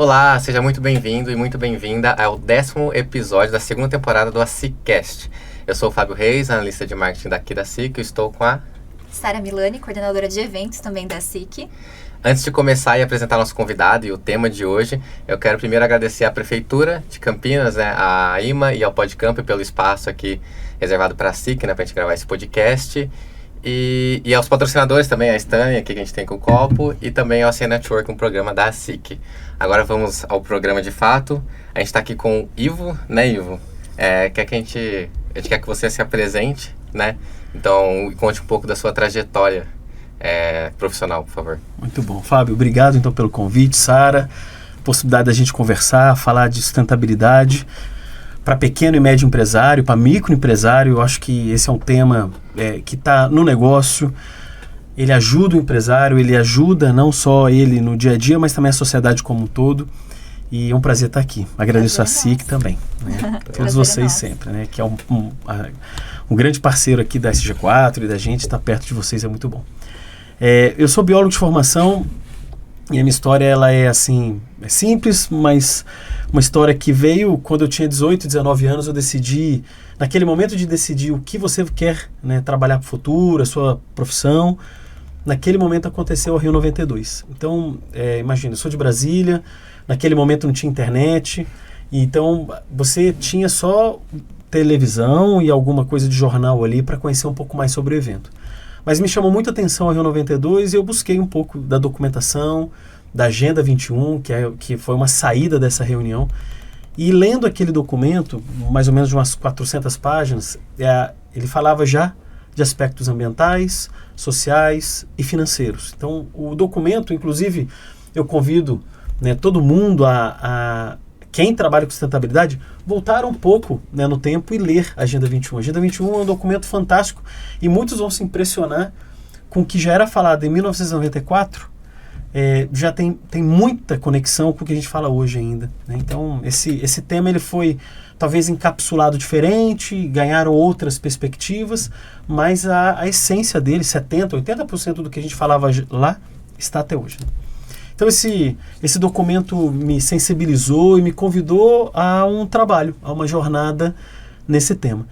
Olá, seja muito bem-vindo e muito bem-vinda ao 10º episódio da segunda temporada do SICcast. Eu sou o Fábio Reis, analista de marketing daqui da SIC, e estou com a Sara Milani, coordenadora de eventos também da SIC. Antes de começar e apresentar nosso convidado e o tema de hoje, eu quero primeiro agradecer à Prefeitura de Campinas, a IMA e ao Podcamp pelo espaço aqui reservado para a SIC, para a gente gravar esse podcast. E aos patrocinadores também, a Stanley, aqui que a gente tem com o Copo, e também ao ACN Network, um programa da SIC. Agora vamos ao programa de fato. A gente está aqui com o Ivo, né, Ivo? A gente quer que você se apresente, né? Então, conte um pouco da sua trajetória profissional, por favor. Muito bom, Fábio. Obrigado, então, pelo convite, Sara. Possibilidade da gente conversar, falar de sustentabilidade para pequeno e médio empresário, para microempresário. Eu acho que esse é um tema que está no negócio. Ele ajuda o empresário, ele ajuda não só ele no dia a dia, mas também a sociedade como um todo. E é um prazer estar aqui. Agradeço a SIC também, né? Todos vocês sempre, né? Que é um grande parceiro aqui da SG4 e da gente. Estar perto de vocês é muito bom. Eu sou biólogo de formação e a minha história ela é simples, mas uma história que veio quando eu tinha 18, 19 anos. Eu decidi, naquele momento de decidir o que você quer, né, trabalhar para o futuro, a sua profissão. Naquele momento aconteceu a Rio 92. Então, imagina, eu sou de Brasília, naquele momento não tinha internet, então você tinha só televisão e alguma coisa de jornal ali para conhecer um pouco mais sobre o evento. Mas me chamou muita atenção a Rio 92 e eu busquei um pouco da documentação, da Agenda 21, que foi uma saída dessa reunião. E lendo aquele documento, mais ou menos de umas 400 páginas, ele falava já de aspectos ambientais, sociais e financeiros. Então, o documento, inclusive, eu convido, né, todo mundo quem trabalha com sustentabilidade, voltar um pouco, né, no tempo e ler a Agenda 21. A Agenda 21 é um documento fantástico e muitos vão se impressionar com o que já era falado em 1994, já tem muita conexão com o que a gente fala hoje ainda, né? Então, esse tema ele foi talvez encapsulado diferente, ganharam outras perspectivas, mas a essência dele, 70%, 80% do que a gente falava lá, está até hoje, né? Então esse documento me sensibilizou e me convidou a um trabalho, a uma jornada nesse tema.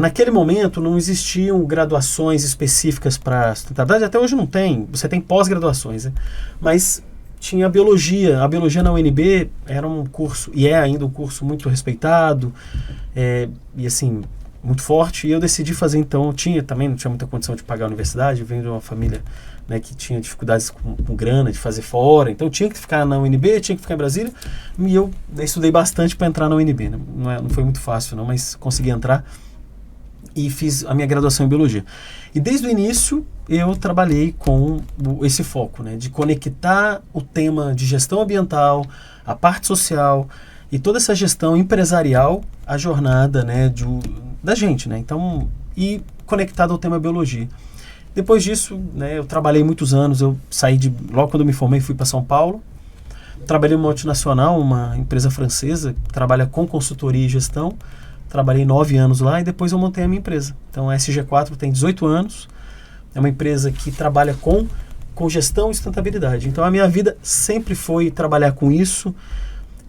Naquele momento não existiam graduações específicas para sustentabilidade, até hoje não tem, você tem pós-graduações, né? Mas tinha a biologia na UNB era um curso, e é ainda um curso muito respeitado, e assim, muito forte, e eu decidi fazer então, não tinha muita condição de pagar a universidade, eu venho de uma família, né, que tinha dificuldades com grana, de fazer fora, então tinha que ficar na UNB, tinha que ficar em Brasília, e eu estudei bastante para entrar na UNB, né? Não foi muito fácil não, mas consegui entrar e fiz a minha graduação em biologia. E desde o início eu trabalhei com esse foco, né, de conectar o tema de gestão ambiental, a parte social e toda essa gestão empresarial à jornada, né, da gente, né? Então, e conectado ao tema biologia. Depois disso, né, eu trabalhei muitos anos, eu logo quando eu me formei, fui para São Paulo, trabalhei em uma multinacional, uma empresa francesa, que trabalha com consultoria e gestão, trabalhei 9 anos lá e depois eu montei a minha empresa. Então a SG4 tem 18 anos, é uma empresa que trabalha com gestão e sustentabilidade. Então a minha vida sempre foi trabalhar com isso.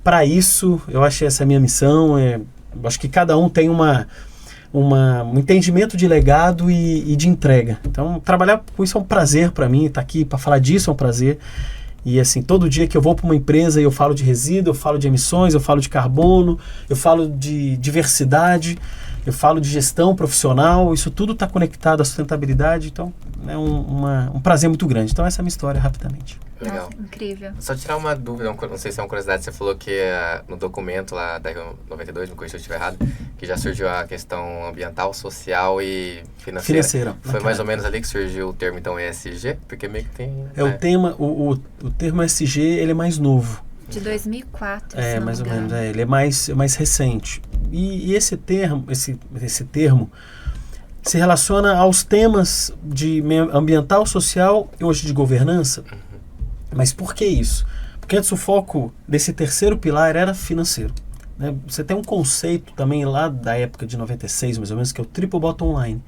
Para isso, eu acho que essa é a minha missão. Eu acho que cada um tem um entendimento de legado e de entrega. Então trabalhar com isso é um prazer para mim, estar aqui para falar disso é um prazer. E assim, todo dia que eu vou para uma empresa e eu falo de resíduo, eu falo de emissões, eu falo de carbono, eu falo de diversidade, eu falo de gestão profissional, isso tudo está conectado à sustentabilidade, então é um prazer muito grande. Então essa é a minha história, rapidamente. Legal. Nossa, incrível. Só tirar uma dúvida, não sei se é uma curiosidade, você falou que no documento lá da Rio 92, me corrija se eu estiver errado, que já surgiu a questão ambiental, social e financeira. Foi mais ou menos ali que surgiu o termo, então, ESG? Porque meio que tem... O termo ESG, ele é mais novo. De 2004, mais ou menos, ele é mais recente. E esse termo se relaciona aos temas de ambiental, social e hoje de governança. Mas por que isso? Porque antes o foco desse terceiro pilar era financeiro, né? Você tem um conceito também lá da época de 96, mais ou menos, que é o Triple Bottom Line,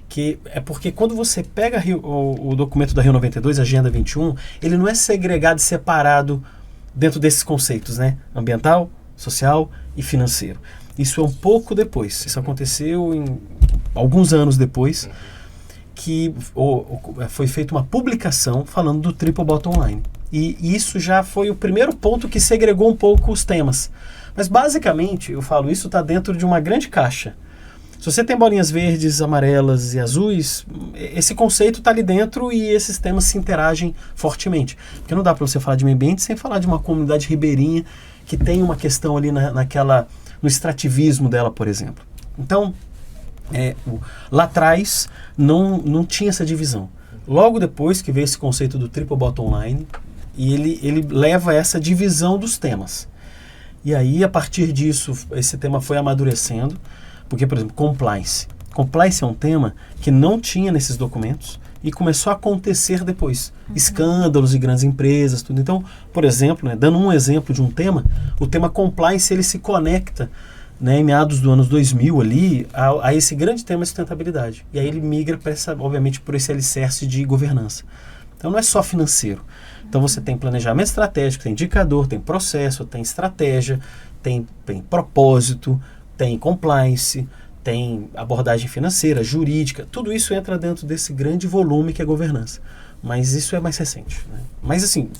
que é porque quando você pega o documento da Rio 92, a Agenda 21, ele não é segregado e separado dentro desses conceitos, né? Ambiental, social e financeiro. Isso é um pouco depois. Isso aconteceu alguns anos depois, que foi feita uma publicação falando do Triple Bottom Line. E isso já foi o primeiro ponto que segregou um pouco os temas. Mas basicamente, eu falo, isso está dentro de uma grande caixa. Se você tem bolinhas verdes, amarelas e azuis, esse conceito está ali dentro e esses temas se interagem fortemente. Porque não dá para você falar de meio ambiente sem falar de uma comunidade ribeirinha que tem uma questão ali no extrativismo dela, por exemplo. Então, lá atrás não tinha essa divisão. Logo depois que veio esse conceito do Triple Bottom Line, e ele leva essa divisão dos temas. E aí, a partir disso, esse tema foi amadurecendo. Porque, por exemplo, compliance. Compliance é um tema que não tinha nesses documentos e começou a acontecer depois. Escândalos de grandes empresas, tudo. Então, por exemplo, dando um exemplo de um tema, o tema compliance ele se conecta, em meados do anos 2000 ali, a esse grande tema de sustentabilidade. E aí ele migra para obviamente, por esse alicerce de governança. Então, não é só financeiro. Então, você tem planejamento estratégico, tem indicador, tem processo, tem estratégia, tem propósito, tem compliance, tem abordagem financeira, jurídica, tudo isso entra dentro desse grande volume que é governança. Mas isso é mais recente. Mas assim,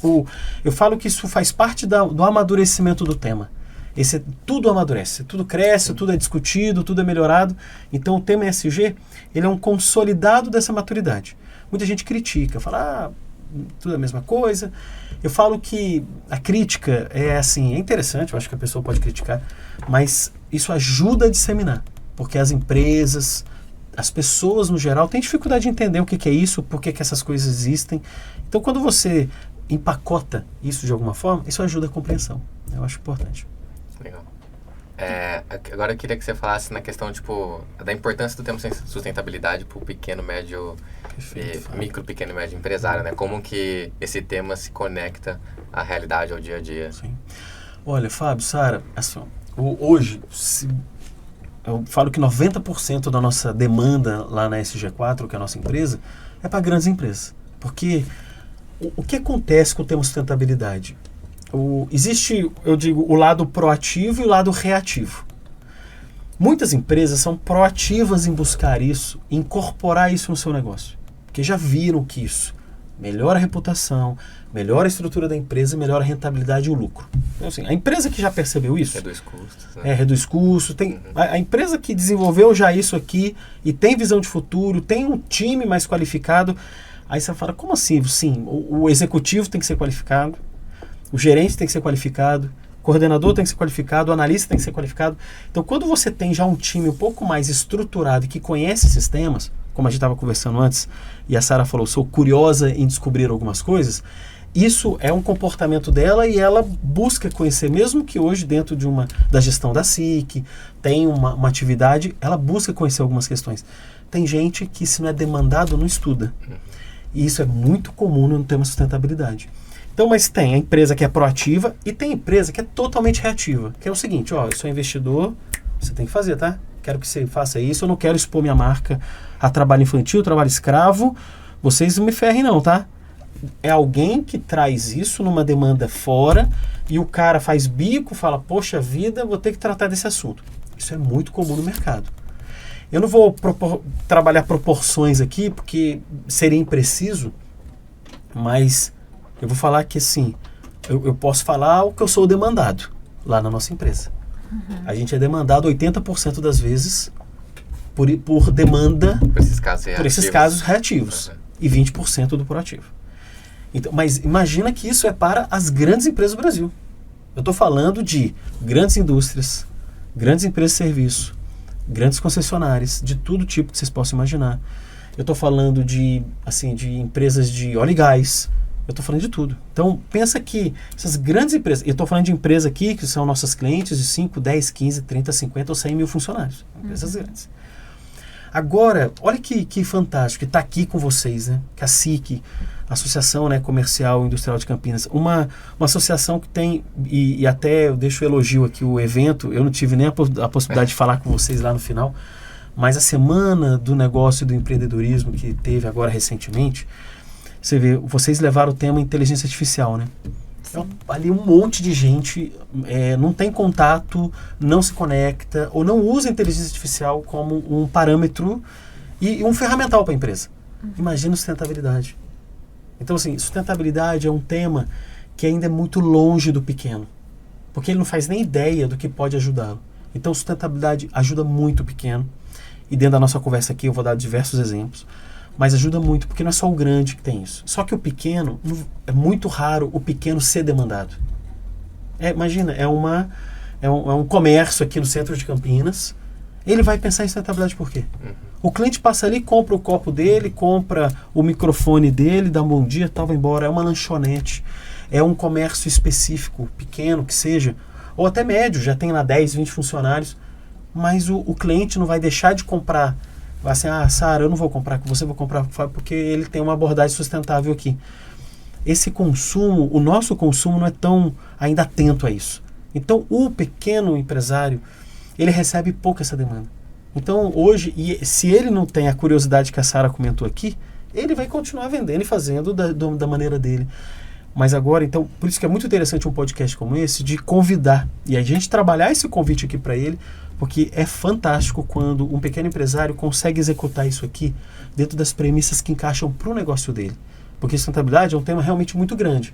eu falo que isso faz parte do amadurecimento do tema. Tudo amadurece, tudo cresce, tudo é discutido, tudo é melhorado. Então o tema ESG, ele é um consolidado dessa maturidade. Muita gente critica, fala, tudo é a mesma coisa. Eu falo que a crítica é assim, é interessante, eu acho que a pessoa pode criticar, mas isso ajuda a disseminar, porque as empresas, as pessoas no geral têm dificuldade de entender o que é isso, por que essas coisas existem. Então quando você empacota isso de alguma forma, isso ajuda a compreensão. Eu acho importante. Legal. Agora eu queria que você falasse na questão da importância do tema sustentabilidade para o pequeno, médio, pequeno e médio empresário, né? Como que esse tema se conecta à realidade, ao dia a dia? Sim. Olha, Fábio, Sara, assim, hoje, eu falo que 90% da nossa demanda lá na SG4, que é a nossa empresa, é para grandes empresas. Porque o que acontece com o tema sustentabilidade? Existe, eu digo, o lado proativo e o lado reativo. Muitas empresas são proativas em buscar isso, incorporar isso no seu negócio. Porque já viram que isso melhora a reputação, melhora a estrutura da empresa, melhora a rentabilidade e o lucro. Então, assim, a empresa que já percebeu isso... Reduz custos. Né? Reduz custos. A empresa que desenvolveu já isso aqui e tem visão de futuro, tem um time mais qualificado, aí você fala, como assim? Sim, o executivo tem que ser qualificado, o gerente tem que ser qualificado, o coordenador tem que ser qualificado, o analista tem que ser qualificado. Então, quando você tem já um time um pouco mais estruturado e que conhece esses temas, como a gente estava conversando antes, e a Sara falou, sou curiosa em descobrir algumas coisas, isso é um comportamento dela e ela busca conhecer, mesmo que hoje dentro da gestão da SIC, tem uma atividade, ela busca conhecer algumas questões. Tem gente que, se não é demandado, não estuda. E isso é muito comum no tema sustentabilidade. Então, mas tem a empresa que é proativa e tem a empresa que é totalmente reativa. Que é o seguinte, eu sou investidor, você tem que fazer, tá? Quero que você faça isso, eu não quero expor minha marca a trabalho infantil, trabalho escravo, vocês não me ferrem não, tá? É alguém que traz isso numa demanda fora e o cara faz bico, fala, poxa vida, vou ter que tratar desse assunto. Isso é muito comum no mercado. Eu não vou trabalhar proporções aqui, porque seria impreciso, mas eu vou falar que assim, eu posso falar o que eu sou demandado lá na nossa empresa. A gente é demandado 80% das vezes por demanda, por esses casos reativos, e 20% do proativo. Então, mas imagina que isso é para as grandes empresas do Brasil. Eu estou falando de grandes indústrias, grandes empresas de serviço, grandes concessionárias, de todo tipo que vocês possam imaginar. Eu estou falando de empresas de óleo e gás. Eu estou falando de tudo. Então, pensa que essas grandes empresas... Eu estou falando de empresas aqui que são nossas clientes de 5, 10, 15, 30, 50 ou 100 mil funcionários. Empresas grandes. Agora, olha que fantástico que está aqui com vocês, né? Que a SIC, Associação, né, Comercial e Industrial de Campinas, uma associação que tem, e até eu deixo o elogio aqui, o evento, eu não tive nem a possibilidade de falar com vocês lá no final, mas a Semana do Negócio e do Empreendedorismo que teve agora recentemente, você vê, vocês levaram o tema inteligência artificial, né? Ali um monte de gente não tem contato, não se conecta ou não usa a inteligência artificial como um parâmetro e um ferramental para a empresa. Imagina sustentabilidade. Então, assim, sustentabilidade é um tema que ainda é muito longe do pequeno, porque ele não faz nem ideia do que pode ajudá-lo. Então, sustentabilidade ajuda muito o pequeno, e dentro da nossa conversa aqui eu vou dar diversos exemplos, mas ajuda muito, porque não é só o grande que tem isso. Só que o pequeno, é muito raro o pequeno ser demandado. Imagina, é um comércio aqui no centro de Campinas, ele vai pensar em sustentabilidade por quê? O cliente passa ali, compra o copo dele, compra o microfone dele, dá um bom dia, vai embora. É uma lanchonete, é um comércio específico, pequeno que seja, ou até médio, já tem lá 10, 20 funcionários, mas o cliente não vai deixar de comprar. Vai assim, Sara, eu não vou comprar com você, vou comprar com o Fábio, porque ele tem uma abordagem sustentável aqui. Esse consumo, o nosso consumo não é tão ainda atento a isso. Então, o pequeno empresário, ele recebe pouco essa demanda. Então, hoje, se ele não tem a curiosidade que a Sara comentou aqui, ele vai continuar vendendo e fazendo da maneira dele. Mas agora, então, por isso que é muito interessante um podcast como esse, de convidar, e a gente trabalhar esse convite aqui para ele, porque é fantástico quando um pequeno empresário consegue executar isso aqui dentro das premissas que encaixam para o negócio dele. Porque sustentabilidade é um tema realmente muito grande.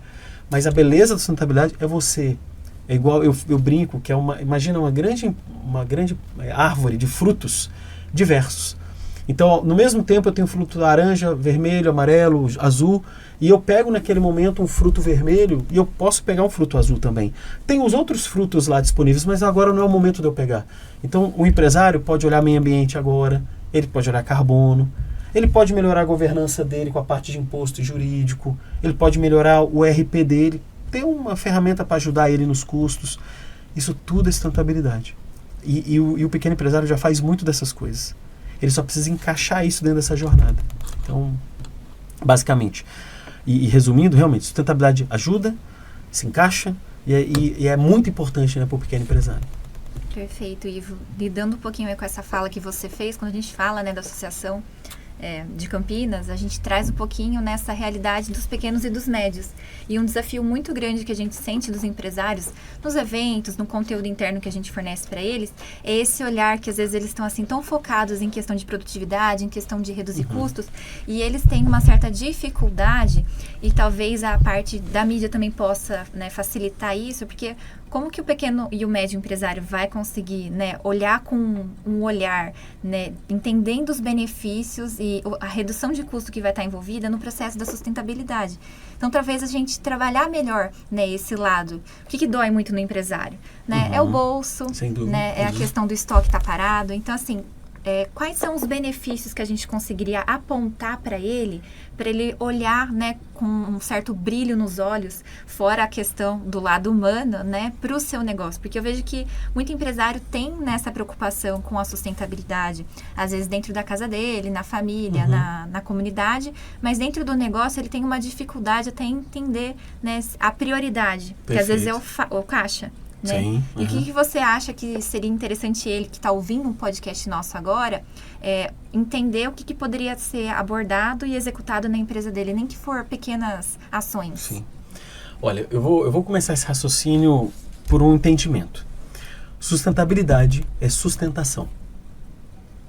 Mas a beleza da sustentabilidade é você... É igual, eu brinco, que imagina uma grande árvore de frutos diversos. Então, no mesmo tempo eu tenho fruto laranja, vermelho, amarelo, azul, e eu pego naquele momento um fruto vermelho e eu posso pegar um fruto azul também. Tem os outros frutos lá disponíveis, mas agora não é o momento de eu pegar. Então, o empresário pode olhar meio ambiente agora, ele pode olhar carbono, ele pode melhorar a governança dele com a parte de imposto jurídico, ele pode melhorar o RP dele, ter uma ferramenta para ajudar ele nos custos. Isso tudo é sustentabilidade. E o pequeno empresário já faz muito dessas coisas. Ele só precisa encaixar isso dentro dessa jornada. Então, basicamente, e resumindo, realmente, sustentabilidade ajuda, se encaixa e é muito importante, né, para o pequeno empresário. Perfeito, Ivo. Lidando um pouquinho aí com essa fala que você fez, quando a gente fala, né, da associação de Campinas, a gente traz um pouquinho nessa realidade dos pequenos e dos médios. E um desafio muito grande que a gente sente dos empresários, nos eventos, no conteúdo interno que a gente fornece para eles, é esse olhar que às vezes eles estão assim tão focados em questão de produtividade, em questão de reduzir custos, e eles têm uma certa dificuldade, e talvez a parte da mídia também possa, né, facilitar isso, porque como que o pequeno e o médio empresário vai conseguir, né, olhar com um olhar, né, entendendo os benefícios e a redução de custo que vai estar envolvida no processo da sustentabilidade? Então, talvez a gente trabalhar melhor, né, esse lado. O que dói muito no empresário? Né? É o bolso, sem dúvida, né, é a questão do estoque estar parado. Então, assim, quais são os benefícios que a gente conseguiria apontar para ele olhar, né, com um certo brilho nos olhos, fora a questão do lado humano, né, para o seu negócio? Porque eu vejo que muito empresário tem nessa preocupação com a sustentabilidade, às vezes dentro da casa dele, na família, na comunidade, mas dentro do negócio ele tem uma dificuldade até em entender, né, a prioridade, que às vezes é o caixa. Né? Sim, E o que você acha que seria interessante ele, que está ouvindo um podcast nosso agora, entender o que poderia ser abordado e executado na empresa dele, nem que for pequenas ações? Sim. Olha, eu vou começar esse raciocínio por um entendimento. Sustentabilidade é sustentação.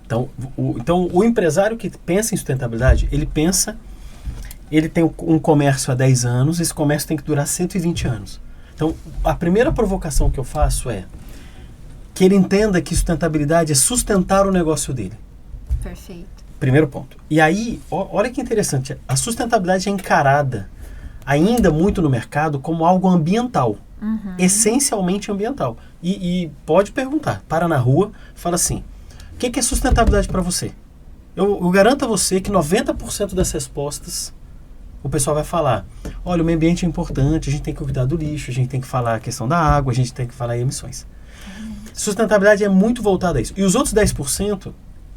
Então, o empresário que pensa em sustentabilidade, ele tem um comércio há 10 anos, esse comércio tem que durar 120 anos. Então, a primeira provocação que eu faço é que ele entenda que sustentabilidade é sustentar o negócio dele. Perfeito. Primeiro ponto. E aí, olha que interessante, a sustentabilidade é encarada ainda muito no mercado como algo ambiental, essencialmente ambiental. E pode perguntar, para na rua, fala assim, o que é sustentabilidade para você? Eu garanto a você que 90% das respostas o pessoal vai falar, olha, o meio ambiente é importante, a gente tem que cuidar do lixo, a gente tem que falar a questão da água, a gente tem que falar em emissões. Sustentabilidade é muito voltada a isso. E os outros 10%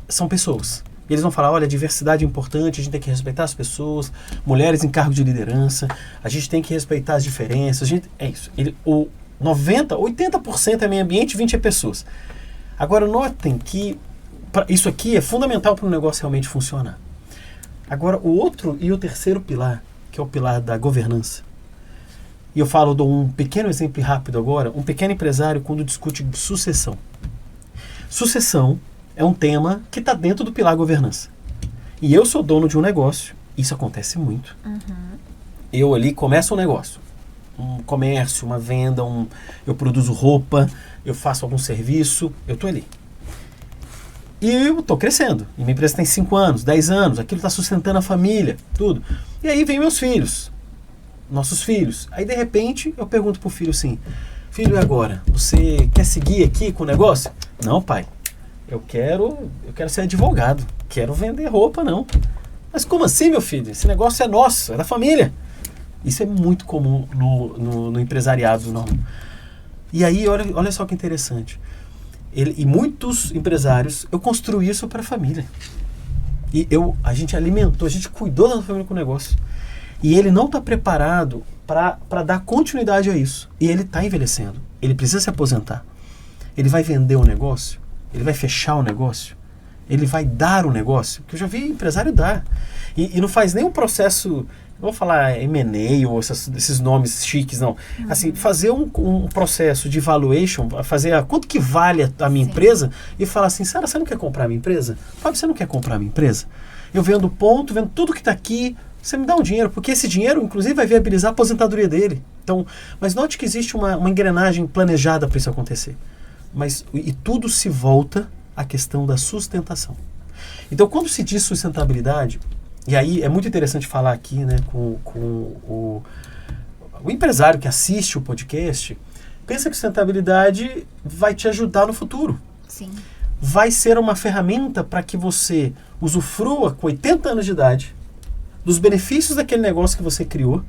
são pessoas. E eles vão falar, olha, a diversidade é importante, a gente tem que respeitar as pessoas, mulheres em cargo de liderança, a gente tem que respeitar as diferenças, é isso. 80% é meio ambiente, 20% é pessoas. Agora, notem que isso aqui é fundamental para o negócio realmente funcionar. Agora, o outro e o terceiro pilar, que é o pilar da governança, E eu falo, dou um pequeno exemplo rápido agora. Um pequeno empresário quando discute sucessão. Sucessão é um tema que está dentro do pilar governança. E eu sou dono de um negócio. Isso acontece muito. Eu ali começo um negócio. Um comércio, uma venda, eu produzo roupa, eu faço algum serviço, eu estou ali. E eu estou crescendo. E minha empresa tem 5 anos, 10 anos, aquilo está sustentando a família, tudo. E aí vem meus filhos, nossos filhos. Aí de repente eu pergunto pro filho assim, filho, e agora? Você quer seguir aqui com o negócio? Não, pai, eu quero ser advogado, quero vender roupa, não. Mas como assim, meu filho? Esse negócio é nosso, é da família. Isso é muito comum no empresariado normal. E aí, olha só que interessante. E muitos empresários, eu construí isso para a família. E a gente alimentou, a gente cuidou da família com o negócio. E ele não está preparado para dar continuidade a isso. E ele está envelhecendo. Ele precisa se aposentar. Ele vai vender o negócio? Ele vai fechar o negócio? Ele vai dar o negócio? Porque eu já vi empresário dar. E não faz nenhum processo... Não vou falar M&A ou esses nomes chiques, não. Assim, fazer um processo de valuation, fazer quanto que vale a minha empresa e falar assim, Sara, você não quer comprar a minha empresa? Fábio, você não quer comprar a minha empresa? Eu vendo ponto, vendo tudo que está aqui, você me dá um dinheiro, porque esse dinheiro, inclusive, vai viabilizar a aposentadoria dele. Então, mas note que existe uma engrenagem planejada para isso acontecer. E tudo se volta à questão da sustentação. Então, quando se diz sustentabilidade... E aí é muito interessante falar aqui, né, com o empresário que assiste o podcast, pensa que sustentabilidade vai te ajudar no futuro. Sim. Vai ser uma ferramenta para que você usufrua com 80 anos de idade dos benefícios daquele negócio que você criou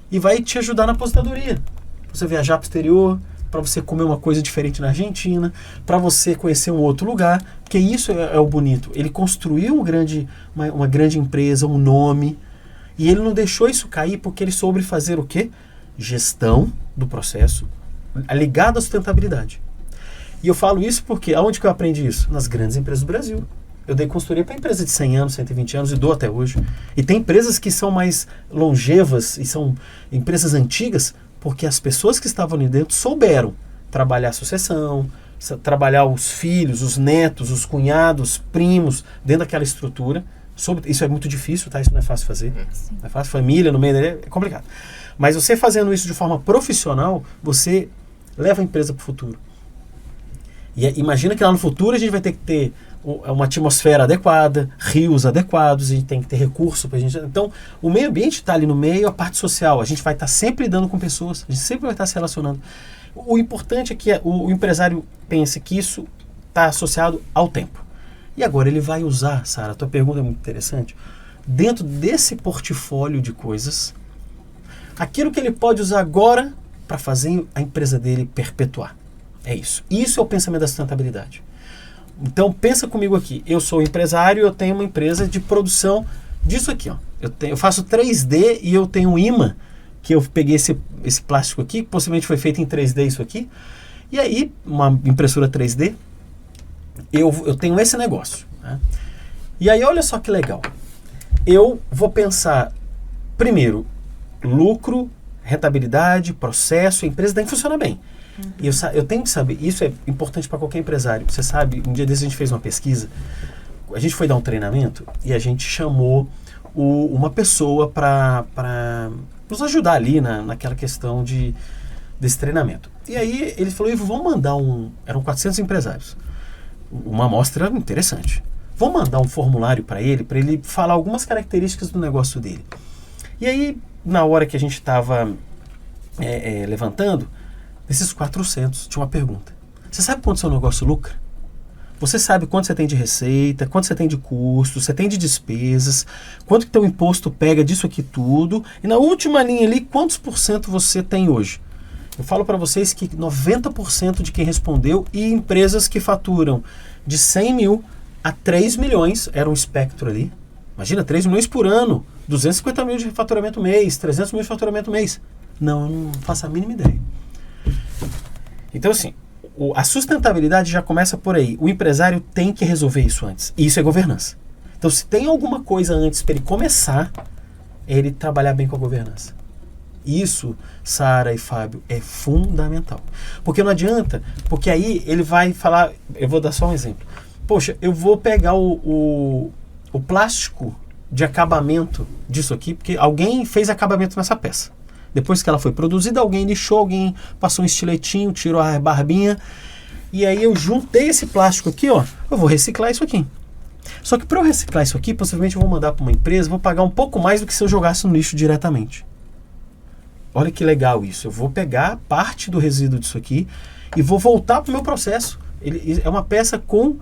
e vai te ajudar na aposentadoria. Pra você viajar para o exterior, para você comer uma coisa diferente na Argentina, para você conhecer um outro lugar, porque isso é o bonito. Ele construiu uma grande empresa, um nome, e ele não deixou isso cair porque ele soube fazer o quê? Gestão do processo, ligado à sustentabilidade. E eu falo isso porque, aonde que eu aprendi isso? Nas grandes empresas do Brasil. Eu dei consultoria para empresa de 100 anos, 120 anos e dou até hoje. E tem empresas que são mais longevas e são empresas antigas, porque as pessoas que estavam ali dentro souberam trabalhar a sucessão, trabalhar os filhos, os netos, os cunhados, primos, dentro daquela estrutura. Isso é muito difícil, tá? Isso não é fácil fazer. Sim. Não é fácil, família no meio dele é complicado. Mas você fazendo isso de forma profissional, você leva a empresa para o futuro. E imagina que lá no futuro a gente vai ter que ter uma atmosfera adequada, rios adequados, a gente tem que ter recurso para a gente. Então, o meio ambiente está ali no meio, a parte social. A gente vai estar sempre lidando com pessoas, a gente sempre vai estar se relacionando. O importante é que o empresário pense que isso está associado ao tempo. E agora ele vai usar, Sara, a tua pergunta é muito interessante, dentro desse portfólio de coisas, aquilo que ele pode usar agora para fazer a empresa dele perpetuar. É isso. Isso é o pensamento da sustentabilidade. Então, pensa comigo aqui. Eu sou empresário, eu tenho uma empresa de produção disso aqui. Ó. Eu faço 3D e eu tenho um imã, que eu peguei esse plástico aqui, que possivelmente foi feito em 3D isso aqui. E aí, uma impressora 3D, eu tenho esse negócio. Né? E aí, olha só que legal. Eu vou pensar, primeiro, lucro, rentabilidade, processo, a empresa tem que funcionar bem. E eu tenho que saber, isso é importante para qualquer empresário. Você sabe, um dia desses a gente fez uma pesquisa, a gente foi dar um treinamento e a gente chamou uma pessoa para nos ajudar ali naquela questão desse treinamento. E aí ele falou, Ivo, vamos mandar eram 400 empresários, uma amostra interessante. Vamos mandar um formulário para ele falar algumas características do negócio dele. E aí, na hora que a gente estava levantando, desses 400, tinha uma pergunta. Você sabe quanto seu negócio lucra? Você sabe quanto você tem de receita, quanto você tem de custo, você tem de despesas, quanto que teu imposto pega disso aqui tudo, e na última linha ali, quantos por cento você tem hoje? Eu falo para vocês que 90% de quem respondeu e empresas que faturam de 100 mil a 3 milhões, era um espectro ali. Imagina, 3 milhões por ano, 250 mil de faturamento mês, 300 mil de faturamento mês. Não, eu não faço a mínima ideia. Então, assim, a sustentabilidade já começa por aí. O empresário tem que resolver isso antes. E isso é governança. Então, se tem alguma coisa antes para ele começar, é ele trabalhar bem com a governança. Isso, Sara e Fábio, é fundamental. Porque não adianta, porque aí ele vai falar, eu vou dar só um exemplo. Poxa, eu vou pegar o plástico de acabamento disso aqui, porque alguém fez acabamento nessa peça. Depois que ela foi produzida, alguém lixou, alguém passou um estiletinho, tirou a barbinha, e aí eu juntei esse plástico aqui, ó, eu vou reciclar isso aqui. Só que para eu reciclar isso aqui, possivelmente eu vou mandar para uma empresa, vou pagar um pouco mais do que se eu jogasse no lixo diretamente. Olha que legal isso. Eu vou pegar parte do resíduo disso aqui e vou voltar para o meu processo. Ele é uma peça com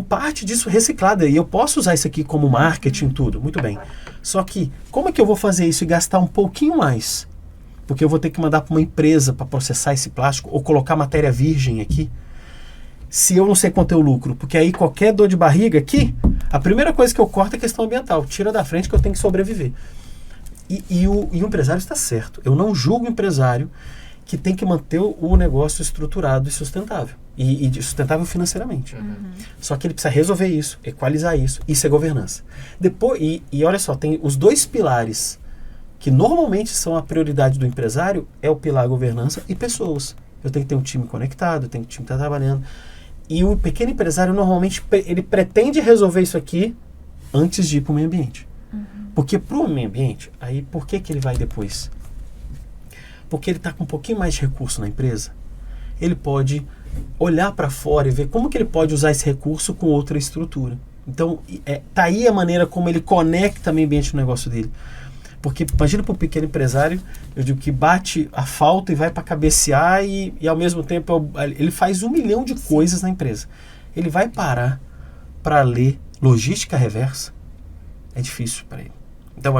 parte disso reciclada. E eu posso usar isso aqui como marketing, tudo. Muito bem. Só que, como é que eu vou fazer isso e gastar um pouquinho mais? Porque eu vou ter que mandar para uma empresa para processar esse plástico ou colocar matéria virgem aqui. Se eu não sei quanto é o lucro. Porque aí qualquer dor de barriga aqui, a primeira coisa que eu corto é a questão ambiental. Tira da frente que eu tenho que sobreviver. E o empresário está certo. Eu não julgo o empresário que tem que manter o negócio estruturado e sustentável. E sustentável financeiramente. Só que ele precisa resolver isso, equalizar isso. Isso é governança. Depois, e olha só, tem os dois pilares que normalmente são a prioridade do empresário, é o pilar governança e pessoas. Eu tenho que ter um time conectado, eu tenho que o time estar trabalhando. E o pequeno empresário, normalmente, ele pretende resolver isso aqui antes de ir para o meio ambiente. Porque para o meio ambiente, aí por que ele vai depois? Porque ele está com um pouquinho mais de recurso na empresa. Ele pode olhar para fora e ver como que ele pode usar esse recurso com outra estrutura. Então, tá aí a maneira como ele conecta o meio ambiente no negócio dele. Porque imagina para o pequeno empresário, eu digo que bate a falta e vai para cabecear e ao mesmo tempo ele faz 1 milhão de coisas na empresa. Ele vai parar para ler logística reversa? É difícil para ele. Então,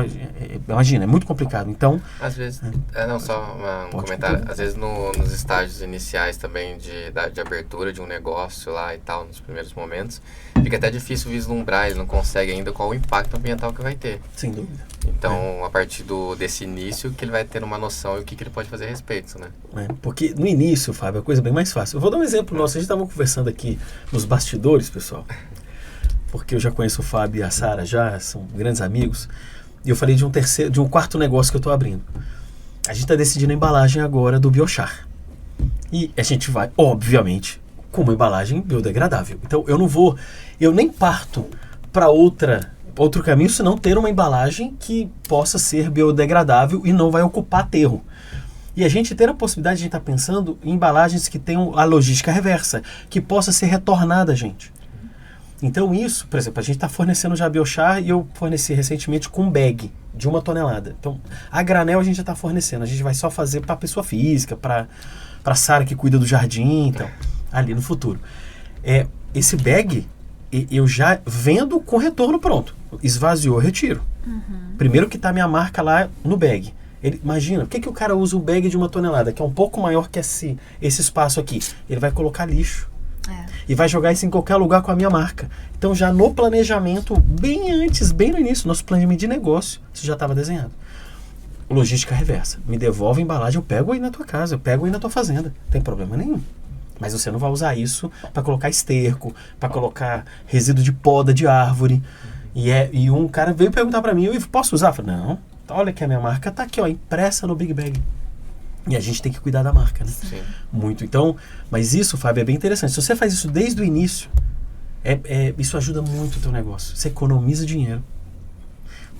imagina, é muito complicado. Então, às vezes, não, só um comentário. Às vezes nos estágios iniciais também de abertura de um negócio lá e tal, nos primeiros momentos, fica até difícil vislumbrar, ele não consegue ainda qual o impacto ambiental que vai ter. Sem dúvida. Então, a partir desse início, que ele vai ter uma noção e o que ele pode fazer a respeito, né? Porque no início, Fábio, é a coisa bem mais fácil. Eu vou dar um exemplo nosso. A gente estava conversando aqui nos bastidores, pessoal, porque eu já conheço o Fábio e a Sara, já são grandes amigos. E eu falei de um quarto negócio que eu estou abrindo. A gente está decidindo a embalagem agora do Biochar. E a gente vai, obviamente, com uma embalagem biodegradável. Então eu nem parto para outro caminho se não ter uma embalagem que possa ser biodegradável e não vai ocupar aterro. E a gente ter a possibilidade de estar pensando em embalagens que tenham a logística reversa, que possa ser retornada, gente. Então isso, por exemplo, a gente está fornecendo já Biochar e eu forneci recentemente com bag de 1 tonelada. Então, a granel a gente já está fornecendo. A gente vai só fazer para pessoa física, para a Sara que cuida do jardim, então, ali no futuro. Esse bag, eu já vendo com retorno pronto. Esvaziou, retiro. Primeiro que está minha marca lá no bag. Imagina, por que o cara usa o bag de 1 tonelada, que é um pouco maior que esse espaço aqui? Ele vai colocar lixo. E vai jogar isso em qualquer lugar com a minha marca. Então já no planejamento, bem antes, bem no início, nosso planejamento de negócio, isso já estava desenhado. Logística reversa. Me devolve a embalagem, eu pego aí na tua casa, eu pego aí na tua fazenda. Não tem problema nenhum. Mas você não vai usar isso para colocar esterco, para colocar resíduo de poda de árvore. E um cara veio perguntar para mim, eu posso usar? Eu falei, não, olha que a minha marca tá aqui, ó, impressa no Big Bag. E a gente tem que cuidar da marca, né? Sim. Muito. Então, mas isso, Fábio, é bem interessante. Se você faz isso desde o início, isso ajuda muito o teu negócio. Você economiza dinheiro.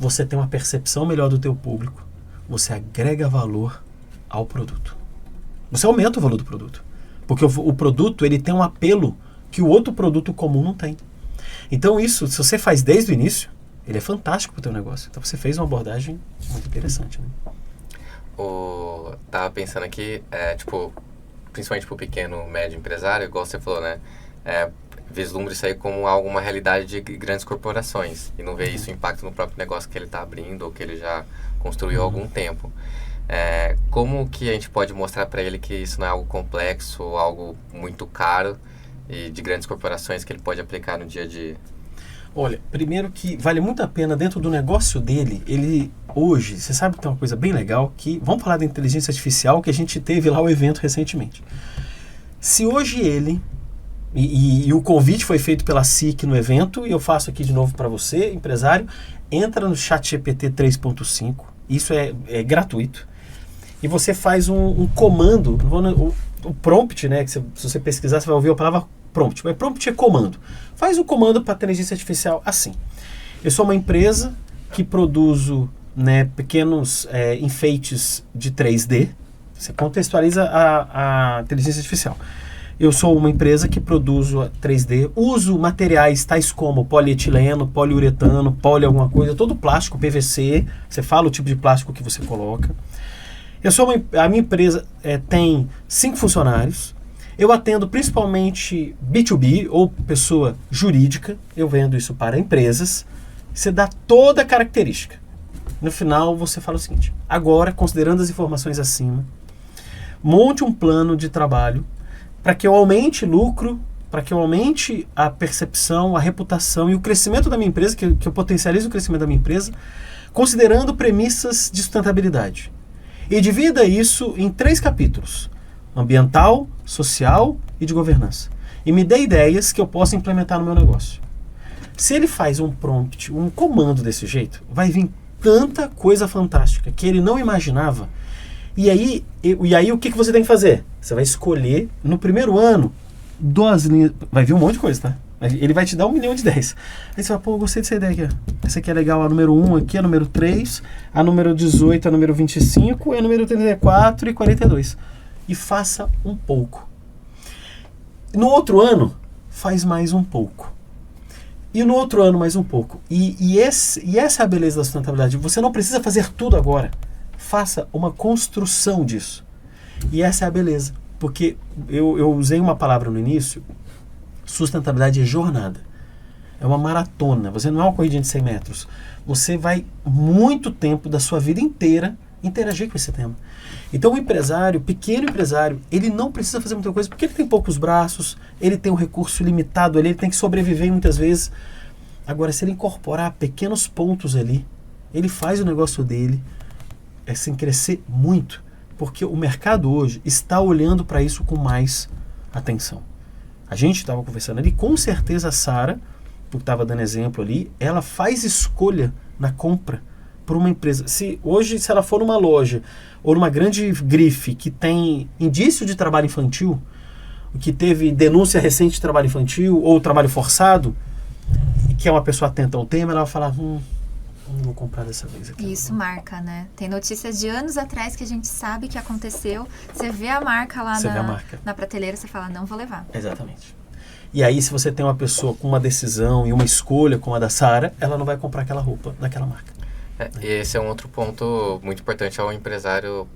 Você tem uma percepção melhor do teu público. Você agrega valor ao produto. Você aumenta o valor do produto. Porque o produto, ele tem um apelo que o outro produto comum não tem. Então isso, se você faz desde o início, ele é fantástico para o teu negócio. Então você fez uma abordagem muito interessante, né? Tava pensando aqui, principalmente pro pequeno, médio empresário, igual você falou, né? Vislumbre isso aí como uma realidade de grandes corporações e não vê isso impacto no próprio negócio que ele está abrindo ou que ele já construiu há algum tempo. Como que a gente pode mostrar para ele que isso não é algo complexo, algo muito caro e de grandes corporações que ele pode aplicar no dia a dia? Olha, primeiro que vale muito a pena dentro do negócio dele, ele hoje, você sabe que tem uma coisa bem legal que, vamos falar da inteligência artificial que a gente teve lá o evento recentemente. Se hoje ele, e o convite foi feito pela SIC no evento, e eu faço aqui de novo para você, empresário, entra no ChatGPT 3.5, isso é gratuito, e você faz um comando, o prompt, né, que se você pesquisar, você vai ouvir a palavra prompt, mas prompt é comando. Faz o comando para inteligência artificial assim. Eu sou uma empresa que produzo, né, pequenos enfeites de 3D. Você contextualiza a inteligência artificial. Eu sou uma empresa que produzo 3D, uso materiais tais como polietileno, poliuretano, poli alguma coisa, todo plástico, PVC, você fala o tipo de plástico que você coloca. A minha empresa tem 5 funcionários, eu atendo principalmente B2B, ou pessoa jurídica, eu vendo isso para empresas, você dá toda a característica. No final você fala o seguinte, agora, considerando as informações acima, monte um plano de trabalho para que eu aumente lucro, para que eu aumente a percepção, a reputação e o crescimento da minha empresa, que eu potencialize o crescimento da minha empresa, considerando premissas de sustentabilidade. E divida isso em 3 capítulos, ambiental, social e de governança. E me dê ideias que eu possa implementar no meu negócio. Se ele faz um prompt, um comando desse jeito, vai vir tanta coisa fantástica que ele não imaginava. E aí o que você tem que fazer? Você vai escolher, no primeiro ano, 2 linhas. Vai vir um monte de coisa, tá? Ele vai te dar 1 milhão de ideias. Aí você fala, pô, eu gostei dessa ideia aqui. Essa aqui é legal, a número 1 aqui, a número 3, a número 18, a número 25, a número 34 e 42. E faça um pouco. No outro ano, faz mais um pouco. E no outro ano, mais um pouco. E essa é a beleza da sustentabilidade. Você não precisa fazer tudo agora. Faça uma construção disso. E essa é a beleza. Porque eu usei uma palavra no início, sustentabilidade é jornada. É uma maratona. Você não é uma corridinha de 100 metros. Você vai muito tempo da sua vida inteira interagir com esse tema. Então o empresário, pequeno empresário, ele não precisa fazer muita coisa porque ele tem poucos braços, ele tem um recurso limitado ali, ele tem que sobreviver muitas vezes. Agora, se ele incorporar pequenos pontos ali, ele faz o negócio dele sem crescer muito, porque o mercado hoje está olhando para isso com mais atenção. A gente estava conversando ali, com certeza a Sara, que estava dando exemplo ali, ela faz escolha na compra por uma empresa. Se ela for numa loja ou numa grande grife que tem indício de trabalho infantil, que teve denúncia recente de trabalho infantil ou trabalho forçado, e que é uma pessoa atenta ao tema, ela vai falar, não vou comprar dessa vez aqui. Isso marca, né? Tem notícias de anos atrás que a gente sabe que aconteceu. Você vê a marca lá na prateleira, você fala, não vou levar. Exatamente. E aí, se você tem uma pessoa com uma decisão e uma escolha como a da Sara, ela não vai comprar aquela roupa daquela marca. Esse é um outro ponto muito importante ao empresário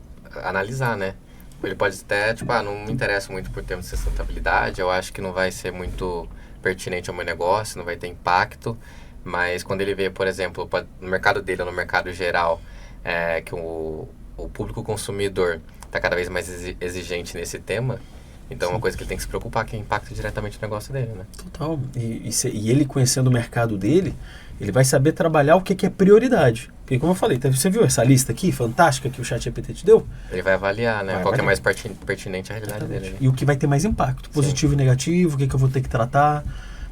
analisar, né? Ele pode até, não me interessa muito por termos de sustentabilidade, eu acho que não vai ser muito pertinente ao meu negócio, não vai ter impacto, mas quando ele vê, por exemplo, no mercado dele ou no mercado geral, que o público consumidor está cada vez mais exigente nesse tema, então é uma coisa que ele tem que se preocupar, que impacta diretamente o negócio dele, né? Total. E ele conhecendo o mercado dele, ele vai saber trabalhar o que é prioridade. Porque, como eu falei, você viu essa lista aqui, fantástica, que o ChatGPT te deu? Ele vai avaliar, né? Qual que é mais pertinente à realidade dele. Né? E o que vai ter mais impacto, positivo e negativo, o que eu vou ter que tratar.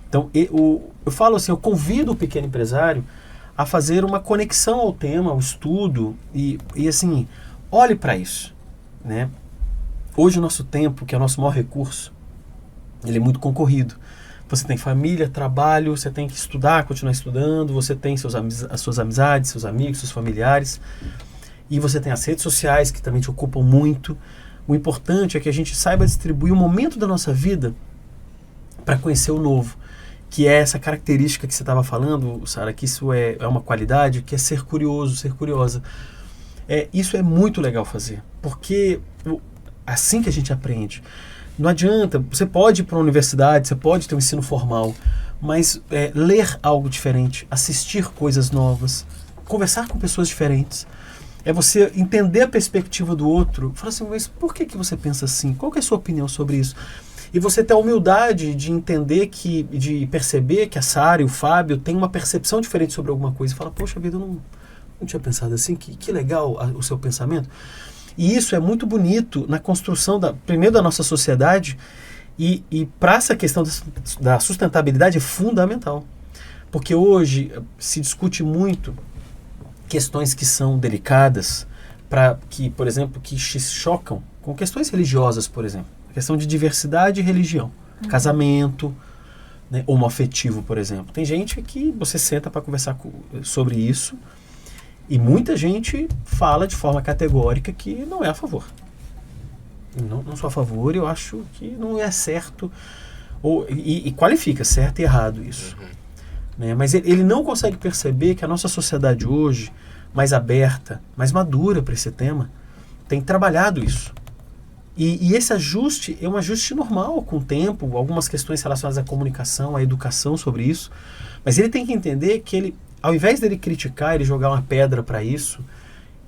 Então, eu falo assim, eu convido o pequeno empresário a fazer uma conexão ao tema, ao estudo, e assim, olhe para isso, né? Hoje o nosso tempo, que é o nosso maior recurso, ele é muito concorrido. Você tem família, trabalho, você tem que estudar, continuar estudando, você tem as suas amizades, seus amigos, seus familiares, e você tem as redes sociais que também te ocupam muito. O importante é que a gente saiba distribuir o momento da nossa vida para conhecer o novo, que é essa característica que você estava falando, Sara, que isso é uma qualidade, que é ser curioso, ser curiosa. Isso é muito legal fazer, porque assim que a gente aprende. Não adianta, você pode ir para uma universidade, você pode ter um ensino formal, mas ler algo diferente, assistir coisas novas, conversar com pessoas diferentes, é você entender a perspectiva do outro, falar assim, mas por que você pensa assim? Qual que é a sua opinião sobre isso? E você ter a humildade de entender, de perceber que a Sara e o Fábio têm uma percepção diferente sobre alguma coisa, e fala, poxa vida, eu não tinha pensado assim, que legal o seu pensamento. E isso é muito bonito na construção, primeiro, da nossa sociedade, e para essa questão da sustentabilidade é fundamental. Porque hoje se discute muito questões que são delicadas, por exemplo, que se chocam com questões religiosas, por exemplo. A questão de diversidade e religião. Casamento, né, homoafetivo, por exemplo. Tem gente que você senta para conversar sobre isso e muita gente fala de forma categórica que não é a favor. Não sou a favor, eu acho que não é certo. E qualifica certo e errado isso. Né? Mas ele não consegue perceber que a nossa sociedade hoje, mais aberta, mais madura para esse tema, tem trabalhado isso. E esse ajuste é um ajuste normal com o tempo, algumas questões relacionadas à comunicação, à educação sobre isso. Mas ele tem que entender que ele, ao invés dele criticar, ele jogar uma pedra para isso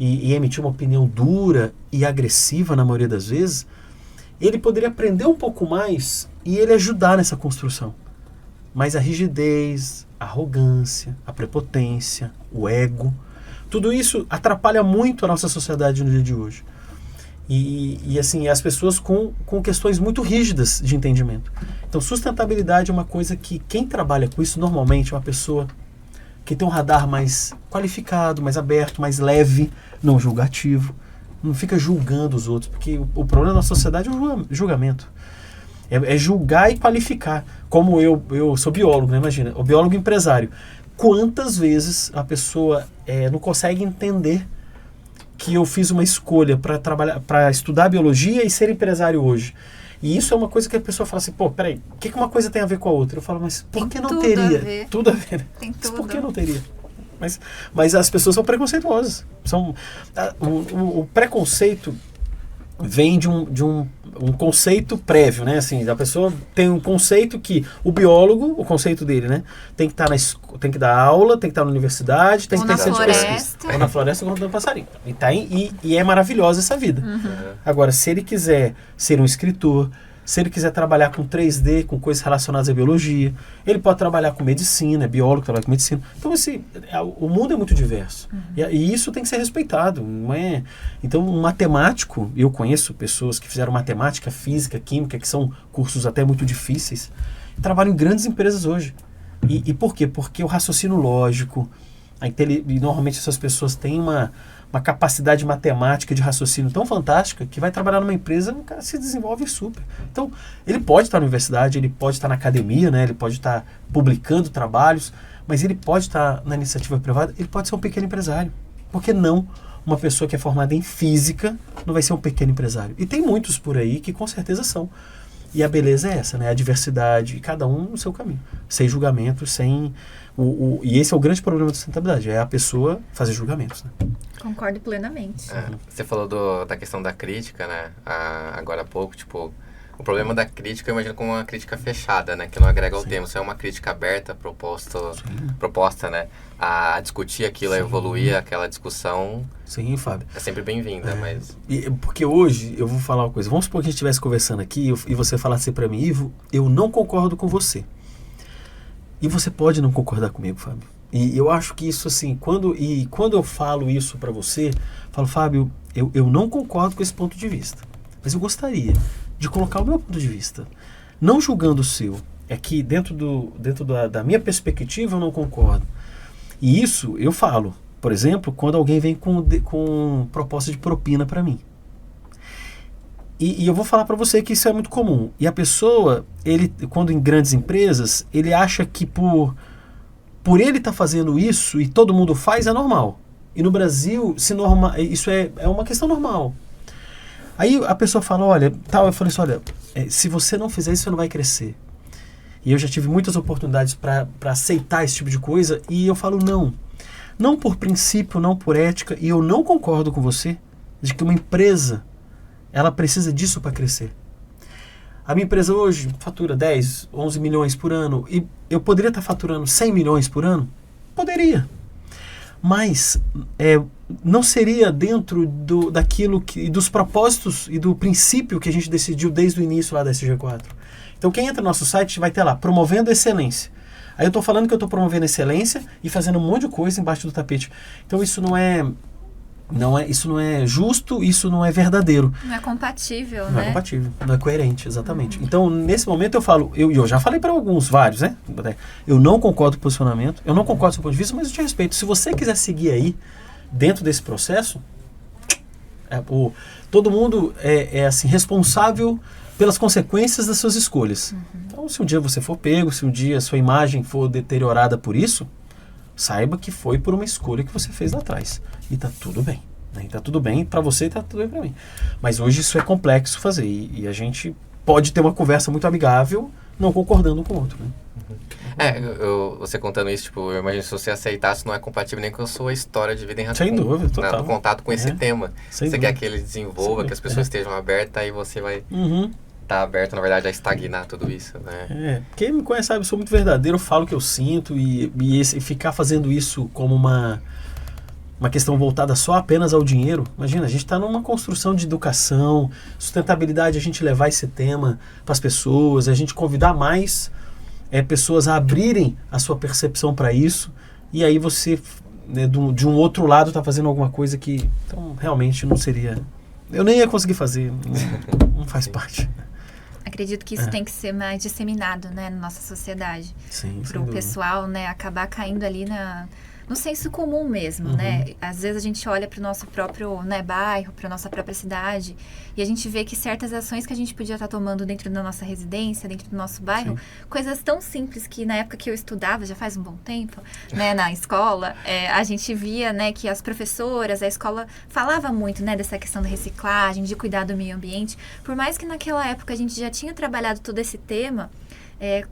e emitir uma opinião dura e agressiva na maioria das vezes, ele poderia aprender um pouco mais e ele ajudar nessa construção. Mas a rigidez, a arrogância, a prepotência, o ego, tudo isso atrapalha muito a nossa sociedade no dia de hoje. E assim, as pessoas com questões muito rígidas de entendimento. Então, sustentabilidade é uma coisa que quem trabalha com isso normalmente é uma pessoa que tem um radar mais qualificado, mais aberto, mais leve, não julgativo. Não fica julgando os outros, porque o problema da sociedade é o julgamento. É julgar e qualificar. Como eu sou biólogo, né? Imagina, o biólogo empresário. Quantas vezes a pessoa não consegue entender que eu fiz uma escolha para estudar biologia e ser empresário hoje? E isso é uma coisa que a pessoa fala assim, pô, peraí, o que uma coisa tem a ver com a outra? Eu falo, mas por que não teria? Tudo a ver. Tem tudo. Mas por que não teria? Mas as pessoas são preconceituosas. O preconceito vem de um conceito prévio, né? Assim, a pessoa tem um conceito que o biólogo, o conceito dele, né? Tem que tem que dar aula, tem que estar na universidade, tem que ter centro de pesquisa. Ou na floresta contando passarinho. E é maravilhosa essa vida. Agora, se ele quiser ser um escritor, se ele quiser trabalhar com 3D, com coisas relacionadas à biologia, ele pode trabalhar com medicina, é biólogo, trabalha com medicina. Então, o mundo é muito diverso. E isso tem que ser respeitado. Não é? Então, um matemático, eu conheço pessoas que fizeram matemática, física, química, que são cursos até muito difíceis, trabalham em grandes empresas hoje. E por quê? Porque o raciocínio lógico, e normalmente essas pessoas têm uma capacidade matemática de raciocínio tão fantástica que vai trabalhar numa empresa, o cara se desenvolve super. Então, ele pode estar na universidade, ele pode estar na academia, né? Ele pode estar publicando trabalhos, mas ele pode estar na iniciativa privada, ele pode ser um pequeno empresário. Por que não uma pessoa que é formada em física não vai ser um pequeno empresário? E tem muitos por aí que com certeza são. E a beleza é essa, né? A diversidade, cada um no seu caminho. Sem julgamento, sem... E esse é o grande problema da sustentabilidade, é a pessoa fazer julgamentos, né? Concordo plenamente. Você falou da questão da crítica, né? Agora há pouco, tipo... O problema da crítica, eu imagino como uma crítica fechada, né? Que não agrega ao tema. Se é uma crítica aberta, proposta, né? A discutir aquilo, a evoluir aquela discussão... Sim, Fábio. É sempre bem-vinda, mas... Porque hoje, eu vou falar uma coisa. Vamos supor que a gente estivesse conversando aqui e você falasse para mim, Ivo, eu não concordo com você. E você pode não concordar comigo, Fábio. E eu acho que isso, assim, quando eu falo isso para você, falo, Fábio, eu não concordo com esse ponto de vista. Mas eu gostaria de colocar o meu ponto de vista. Não julgando o seu. É que dentro da minha perspectiva eu não concordo. E isso eu falo. Por exemplo, quando alguém vem com proposta de propina para mim. E eu vou falar para você que isso é muito comum. E a pessoa, quando em grandes empresas, ele acha que por ele estar fazendo isso e todo mundo faz, é normal. E no Brasil, isso é uma questão normal. Aí a pessoa fala, olha, eu falei assim, olha, se você não fizer isso, você não vai crescer. E eu já tive muitas oportunidades para aceitar esse tipo de coisa, e eu falo não. Não por princípio, não por ética, e eu não concordo com você de que uma empresa, ela precisa disso para crescer. A minha empresa hoje fatura 10, 11 milhões por ano, e eu poderia estar faturando 100 milhões por ano? Poderia. Mas não seria dentro daquilo dos propósitos e do princípio que a gente decidiu desde o início lá da SG4. Então quem entra no nosso site vai ter lá, promovendo excelência. Aí eu estou falando que eu estou promovendo excelência e fazendo um monte de coisa embaixo do tapete. Então isso isso não é justo, isso não é verdadeiro. Não é compatível, Não é compatível, não é coerente, exatamente. Então, nesse momento eu falo, eu já falei para vários, né? Eu não concordo com o posicionamento, eu não concordo com o seu ponto de vista, mas eu te respeito. Se você quiser seguir aí, dentro desse processo, Todo mundo é assim, responsável pelas consequências das suas escolhas. Então, se um dia você for pego, se um dia a sua imagem for deteriorada por isso, saiba que foi por uma escolha que você fez lá atrás. E tá tudo bem. Né? E tá tudo bem para você e tá tudo bem para mim. Mas hoje isso é complexo fazer. E a gente pode ter uma conversa muito amigável, não concordando um com o outro. Né? Você contando isso, tipo, eu imagino se você aceitasse, não é compatível nem com a sua história de vida em relação sem dúvida, total. No contato com esse tema. Sem você dúvida. quer que ele desenvolva, que as pessoas estejam abertas, aí você vai estar aberto, na verdade, a estagnar tudo isso, né? Quem me conhece sabe, eu sou muito verdadeiro, eu falo o que eu sinto e ficar fazendo isso como uma questão voltada só apenas ao dinheiro. Imagina, a gente está numa construção de educação, sustentabilidade, a gente levar esse tema para as pessoas, a gente convidar mais pessoas a abrirem a sua percepção para isso, e aí você, né, de um outro lado, está fazendo alguma coisa que então, realmente não seria... Eu nem ia conseguir fazer, não faz parte. Acredito que isso tem que ser mais disseminado, né, na nossa sociedade. Sim, para o pessoal, né, acabar caindo ali no senso comum mesmo, né? Às vezes a gente olha para o nosso próprio, né, bairro, para a nossa própria cidade, e a gente vê que certas ações que a gente podia estar tomando dentro da nossa residência, dentro do nosso bairro, coisas tão simples que na época que eu estudava, já faz um bom tempo, né, na escola, a gente via, né, que as professoras, a escola falava muito, né, dessa questão da reciclagem, de cuidar do meio ambiente. Por mais que naquela época a gente já tinha trabalhado todo esse tema,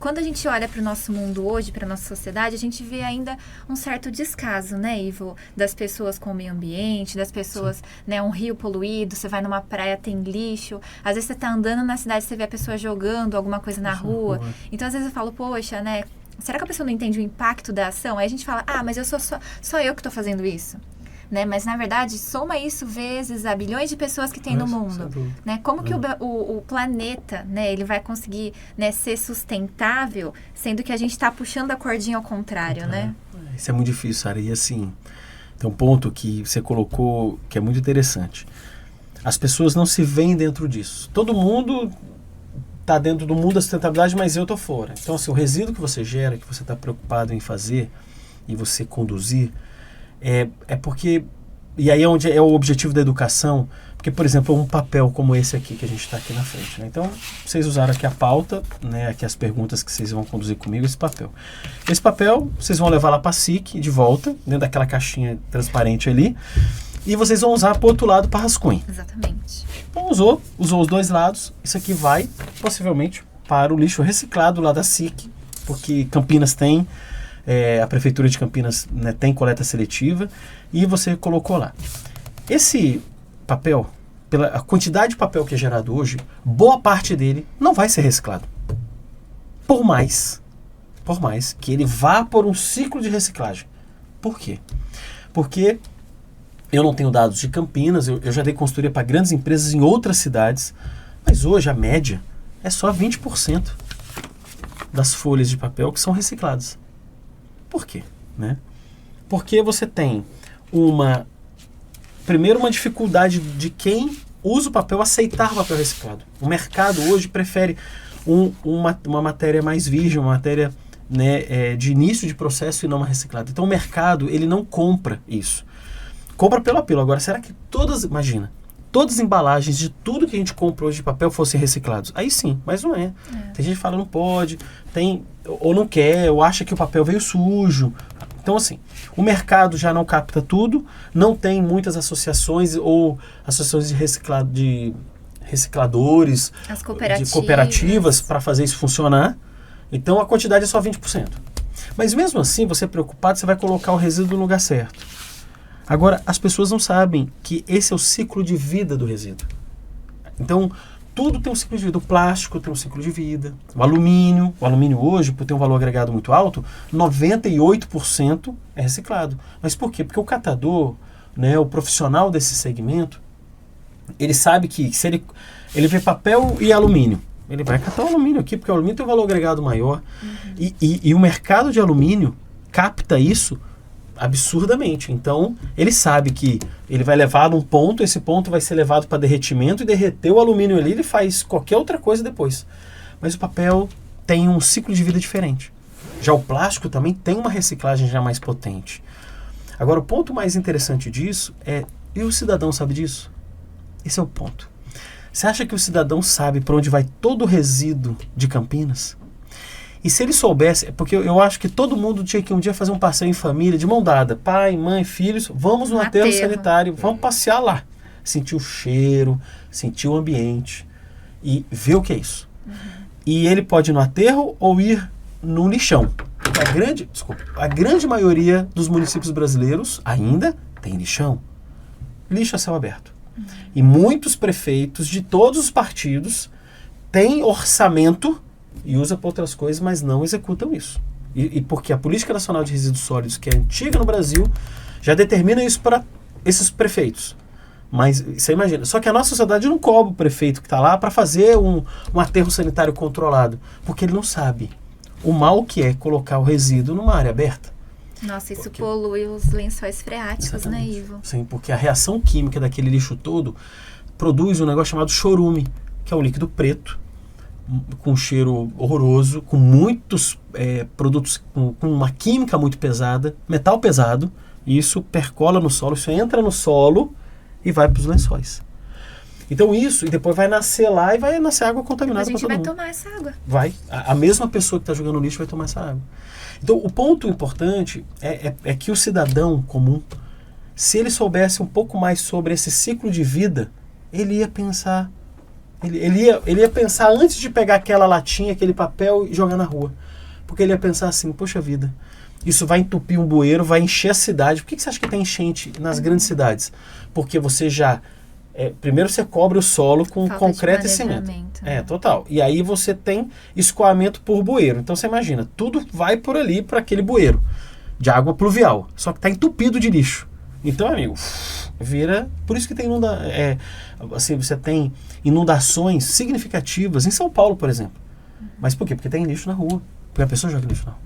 quando a gente olha para o nosso mundo hoje, para a nossa sociedade, a gente vê ainda um certo descaso, né, Ivo? Das pessoas com o meio ambiente, das pessoas, né, um rio poluído, você vai numa praia, tem lixo. Às vezes você está andando na cidade, você vê a pessoa jogando alguma coisa na rua. Então, às vezes eu falo, poxa, né, será que a pessoa não entende o impacto da ação? Aí a gente fala, mas eu sou eu que estou fazendo isso. Né? Mas, na verdade, soma isso vezes a bilhões de pessoas que tem no mundo. Né? Como que o planeta, né, ele vai conseguir, né, ser sustentável, sendo que a gente está puxando a cordinha ao contrário, né? Isso é muito difícil, Sara. E assim, tem um ponto que você colocou que é muito interessante. As pessoas não se veem dentro disso. Todo mundo está dentro do mundo da sustentabilidade, mas eu estou fora. Então, assim, o resíduo que você gera, que você está preocupado em fazer e você conduzir, é porque, e aí é onde é o objetivo da educação, porque, por exemplo, um papel como esse aqui que a gente está aqui na frente, né? Então, vocês usaram aqui a pauta, né? Aqui as perguntas que vocês vão conduzir comigo, esse papel. Esse papel, vocês vão levar lá para a SIC, de volta, dentro daquela caixinha transparente ali, e vocês vão usar para o outro lado para rascunho. Exatamente. Então, usou os dois lados, isso aqui vai, possivelmente, para o lixo reciclado lá da SIC, porque Campinas tem... a Prefeitura de Campinas, né, tem coleta seletiva, e você colocou lá. Esse papel, pela quantidade de papel que é gerado hoje, boa parte dele não vai ser reciclado. Por mais que ele vá por um ciclo de reciclagem. Por quê? Porque eu não tenho dados de Campinas, eu já dei consultoria para grandes empresas em outras cidades, mas hoje a média é só 20% das folhas de papel que são recicladas. Por quê? Né? Porque você tem primeiro uma dificuldade de quem usa o papel aceitar o papel reciclado. O mercado hoje prefere uma matéria mais virgem, uma matéria, né, de início de processo e não uma reciclada. Então o mercado, ele não compra isso. Compra pelo apelo. Agora, será que imagina, todas as embalagens de tudo que a gente compra hoje de papel fossem reciclados? Aí sim, mas não é. Tem gente que fala não pode, ou não quer, ou acha que o papel veio sujo. Então, assim, o mercado já não capta tudo, não tem muitas associações ou associações de recicladores, As de cooperativas para fazer isso funcionar. Então, a quantidade é só 20%. Mas mesmo assim, você preocupado, você vai colocar o resíduo no lugar certo. Agora, as pessoas não sabem que esse é o ciclo de vida do resíduo. Então, tudo tem um ciclo de vida. O plástico tem um ciclo de vida. O alumínio hoje, por ter um valor agregado muito alto, 98% é reciclado. Mas por quê? Porque o catador, né, o profissional desse segmento, ele sabe que se ele vê papel e alumínio, ele vai catar o alumínio aqui, porque o alumínio tem um valor agregado maior. E o mercado de alumínio capta isso absurdamente. Então, ele sabe que ele vai levar num ponto, esse ponto vai ser levado para derretimento e derreter o alumínio ali, ele faz qualquer outra coisa depois. Mas o papel tem um ciclo de vida diferente. Já o plástico também tem uma reciclagem já mais potente. Agora, o ponto mais interessante disso e o cidadão sabe disso? Esse é o ponto. Você acha que o cidadão sabe para onde vai todo o resíduo de Campinas? E se ele soubesse, porque eu acho que todo mundo tinha que um dia fazer um passeio em família, de mão dada, pai, mãe, filhos, vamos no aterro sanitário, vamos passear lá, sentir o cheiro, sentir o ambiente e ver o que é isso. E ele pode ir no aterro ou ir no lixão. A grande maioria dos municípios brasileiros ainda tem lixão. Lixo a céu aberto. E muitos prefeitos de todos os partidos têm orçamento e usam para outras coisas, mas não executam isso. E porque a Política Nacional de Resíduos Sólidos, que é antiga no Brasil, já determina isso para esses prefeitos. Mas você imagina, só que a nossa sociedade não cobra o prefeito que está lá para fazer um aterro sanitário controlado, porque ele não sabe o mal que é colocar o resíduo numa área aberta. Nossa, isso polui os lençóis freáticos, Exatamente. né, Ivo? Sim, porque a reação química daquele lixo todo produz um negócio chamado chorume, que é um líquido preto, com cheiro horroroso, com muitos produtos, com uma química muito pesada, metal pesado, e isso percola no solo, isso entra no solo e vai para os lençóis. Então isso, e depois vai nascer lá e vai nascer água contaminada para todo mundo. A gente vai tomar essa água. Vai. A mesma pessoa que está jogando lixo vai tomar essa água. Então o ponto importante é que o cidadão comum, se ele soubesse um pouco mais sobre esse ciclo de vida, ele ia pensar, ele ia pensar antes de pegar aquela latinha, aquele papel e jogar na rua. Porque ele ia pensar assim, poxa vida, isso vai entupir um bueiro, vai encher a cidade. Por que você acha que tem enchente nas grandes cidades? Porque você já... primeiro você cobre o solo com concreto e cimento. Total. E aí você tem escoamento por bueiro. Então você imagina, tudo vai por ali, para aquele bueiro de água pluvial. Só que está entupido de lixo. Então, amigo, vira... Por isso que tem você tem inundações significativas em São Paulo, por exemplo. Mas por quê? Porque tem lixo na rua. Porque a pessoa joga lixo na rua.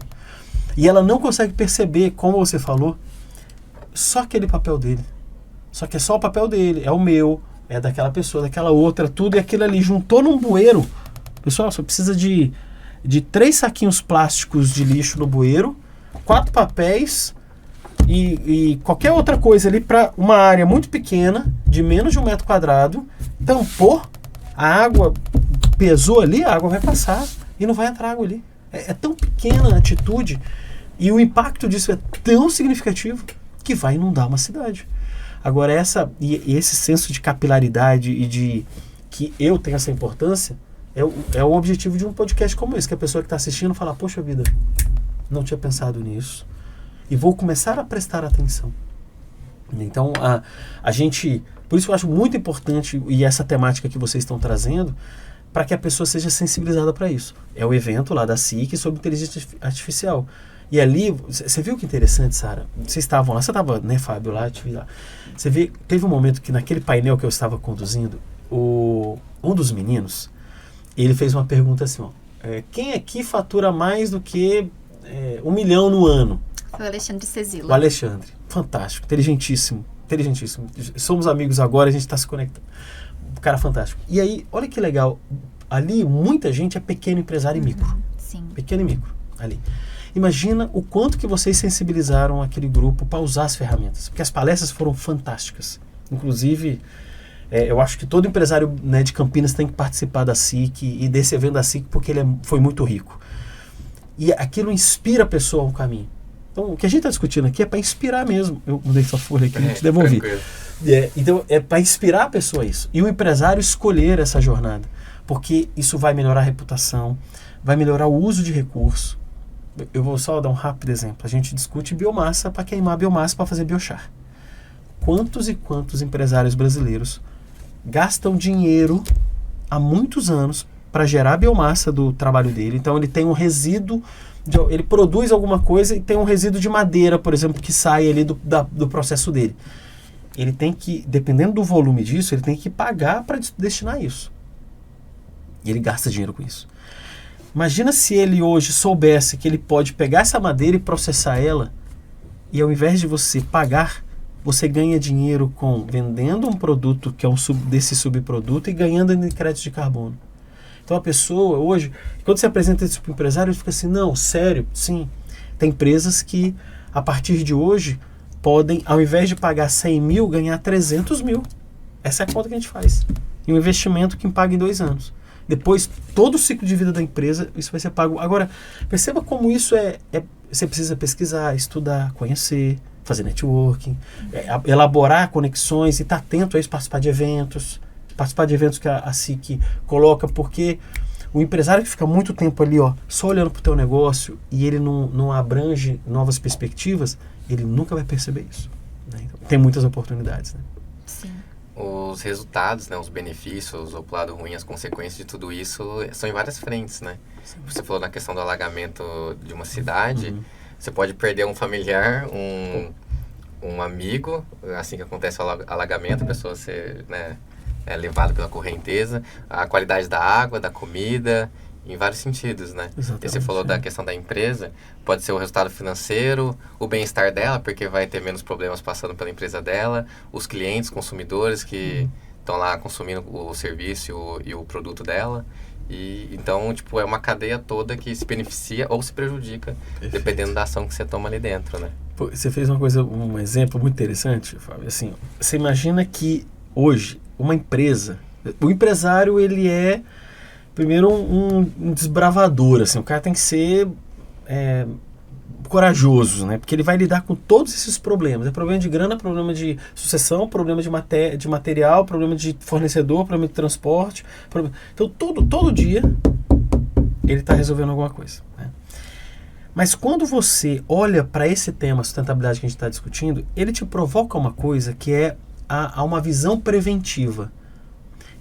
E ela não consegue perceber, como você falou, só aquele papel dele. Só que é só o papel dele, é o meu, é daquela pessoa, daquela outra, tudo, e aquilo ali juntou num bueiro. Pessoal, só precisa de 3 saquinhos plásticos de lixo no bueiro, 4 papéis e qualquer outra coisa ali para uma área muito pequena, de menos de 1 metro quadrado, tampou, a água pesou ali, a água vai passar e não vai entrar água ali. É tão pequena a atitude e o impacto disso é tão significativo que vai inundar uma cidade. Agora esse senso de capilaridade e de que eu tenho essa importância é o objetivo de um podcast como esse, que a pessoa que está assistindo fala, poxa vida, não tinha pensado nisso e vou começar a prestar atenção. Então a gente, por isso eu acho muito importante e essa temática que vocês estão trazendo, para que a pessoa seja sensibilizada para isso. É o evento lá da SIC sobre inteligência artificial. E ali, você viu que interessante, Sara? Vocês estavam lá, você estava, né, Fábio, lá, te vi lá. Você vê, teve um momento que naquele painel que eu estava conduzindo, um dos meninos, ele fez uma pergunta assim, quem aqui fatura mais do que 1 milhão no ano? Foi o Alexandre Cezila. O Alexandre, fantástico, inteligentíssimo. Somos amigos agora, a gente está se conectando. Um cara fantástico. E aí, olha que legal, ali muita gente é pequeno empresário e micro. Sim. Pequeno e micro, ali. Imagina o quanto que vocês sensibilizaram aquele grupo para usar as ferramentas, porque as palestras foram fantásticas. Inclusive, eu acho que todo empresário, né, de Campinas tem que participar da SIC e desse evento da SIC, porque ele foi muito rico. E aquilo inspira a pessoa a um caminho. Então, o que a gente está discutindo aqui é para inspirar mesmo. Eu mudei sua folha aqui, te devolvi. Então, é para inspirar a pessoa a isso. E o empresário escolher essa jornada, porque isso vai melhorar a reputação, vai melhorar o uso de recursos. Eu vou só dar um rápido exemplo. A gente discute biomassa para queimar biomassa para fazer biochar. Quantos e quantos empresários brasileiros gastam dinheiro há muitos anos para gerar biomassa do trabalho dele? Então ele tem um resíduo, ele produz alguma coisa e tem um resíduo de madeira, por exemplo, que sai ali do processo dele. Ele tem que, dependendo do volume disso, ele tem que pagar para destinar isso. E ele gasta dinheiro com isso. Imagina se ele hoje soubesse que ele pode pegar essa madeira e processar ela, e ao invés de você pagar, você ganha dinheiro vendendo um produto que é desse subproduto e ganhando em crédito de carbono. Então a pessoa hoje, quando você apresenta isso para o empresário, ele fica assim, não, sério, sim. Tem empresas que a partir de hoje podem, ao invés de pagar 100 mil, ganhar 300 mil. Essa é a conta que a gente faz. E um investimento que paga em 2 anos. Depois, todo o ciclo de vida da empresa, isso vai ser pago. Agora, perceba como isso você precisa pesquisar, estudar, conhecer, fazer networking, elaborar conexões e estar atento a isso, participar de eventos que a SIC coloca, porque o empresário que fica muito tempo ali, só olhando para o teu negócio e ele não abrange novas perspectivas, ele nunca vai perceber isso. Né? Então, tem muitas oportunidades. Né? Sim. Os resultados, né, os benefícios, ou pro lado ruim, as consequências de tudo isso são em várias frentes, né? Sim. Você falou na questão do alagamento de uma cidade, você pode perder um familiar, um amigo, assim que acontece o alagamento, a pessoa ser, né, levada pela correnteza, a qualidade da água, da comida, em vários sentidos, né? Exatamente, e você falou da questão da empresa, pode ser o resultado financeiro, o bem-estar dela, porque vai ter menos problemas passando pela empresa dela, os clientes, consumidores que estão lá consumindo o serviço e o produto dela. E então, tipo, é uma cadeia toda que se beneficia ou se prejudica, dependendo da ação que você toma ali dentro, né? Pô, você fez um exemplo muito interessante, Fábio. Assim, você imagina que hoje uma empresa, o empresário, ele é primeiro um desbravador, assim, o cara tem que ser corajoso, né? Porque ele vai lidar com todos esses problemas. É problema de grana, problema de sucessão, problema de material, problema de fornecedor, problema de transporte. Então, todo dia ele está resolvendo alguma coisa. Né? Mas quando você olha para esse tema, sustentabilidade que a gente está discutindo, ele te provoca uma coisa que é uma visão preventiva.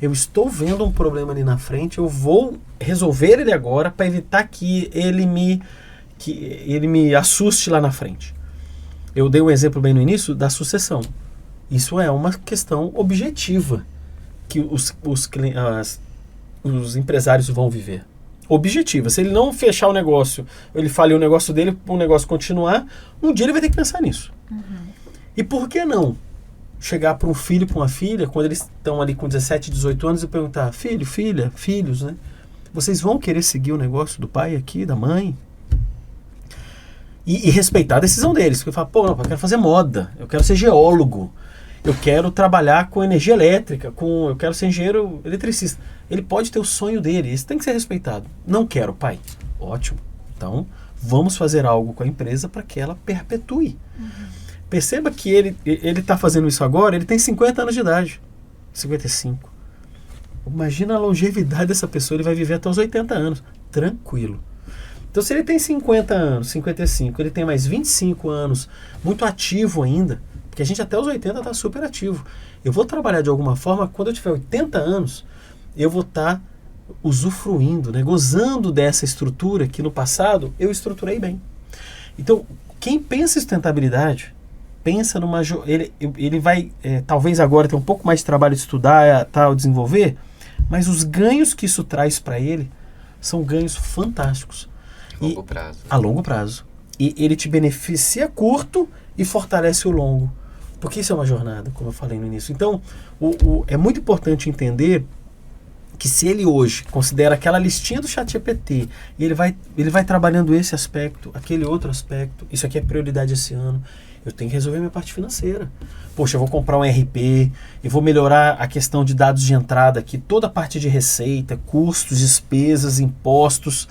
Eu estou vendo um problema ali na frente, eu vou resolver ele agora para evitar que ele me assuste lá na frente. Eu dei um exemplo bem no início da sucessão. Isso é uma questão objetiva que os empresários vão viver. Objetiva. Se ele não fechar o negócio, ele falir o negócio dele, o negócio continuar, um dia ele vai ter que pensar nisso. E por que não chegar para um filho, para uma filha, quando eles estão ali com 17, 18 anos e perguntar, filho, filha, filhos, né? Vocês vão querer seguir o negócio do pai aqui, da mãe? E respeitar a decisão deles. Porque fala, não, eu quero fazer moda, eu quero ser geólogo, eu quero trabalhar com energia elétrica, eu quero ser engenheiro eletricista. Ele pode ter o sonho dele, isso tem que ser respeitado. Não quero, pai. Ótimo. Então, vamos fazer algo com a empresa para que ela perpetue. Perceba que ele está fazendo isso agora, ele tem 50 anos de idade. 55. Imagina a longevidade dessa pessoa, ele vai viver até os 80 anos. Tranquilo. Então, se ele tem 50 anos, 55, ele tem mais 25 anos, muito ativo ainda, porque a gente até os 80 está super ativo. Eu vou trabalhar de alguma forma, quando eu tiver 80 anos, eu vou estar usufruindo, né, gozando dessa estrutura que no passado eu estruturei bem. Então, quem pensa em sustentabilidade, pensa numa... Ele vai, talvez agora ter um pouco mais de trabalho de estudar, tal, desenvolver, mas os ganhos que isso traz para ele são ganhos fantásticos. Longo prazo. A longo prazo. E ele te beneficia curto e fortalece o longo. Porque isso é uma jornada, como eu falei no início. Então, é muito importante entender que se ele hoje considera aquela listinha do ChatGPT e ele vai trabalhando esse aspecto, aquele outro aspecto, isso aqui é prioridade esse ano, eu tenho que resolver minha parte financeira. Poxa, eu vou comprar um RP, eu vou melhorar a questão de dados de entrada aqui, toda a parte de receita, custos, despesas, impostos.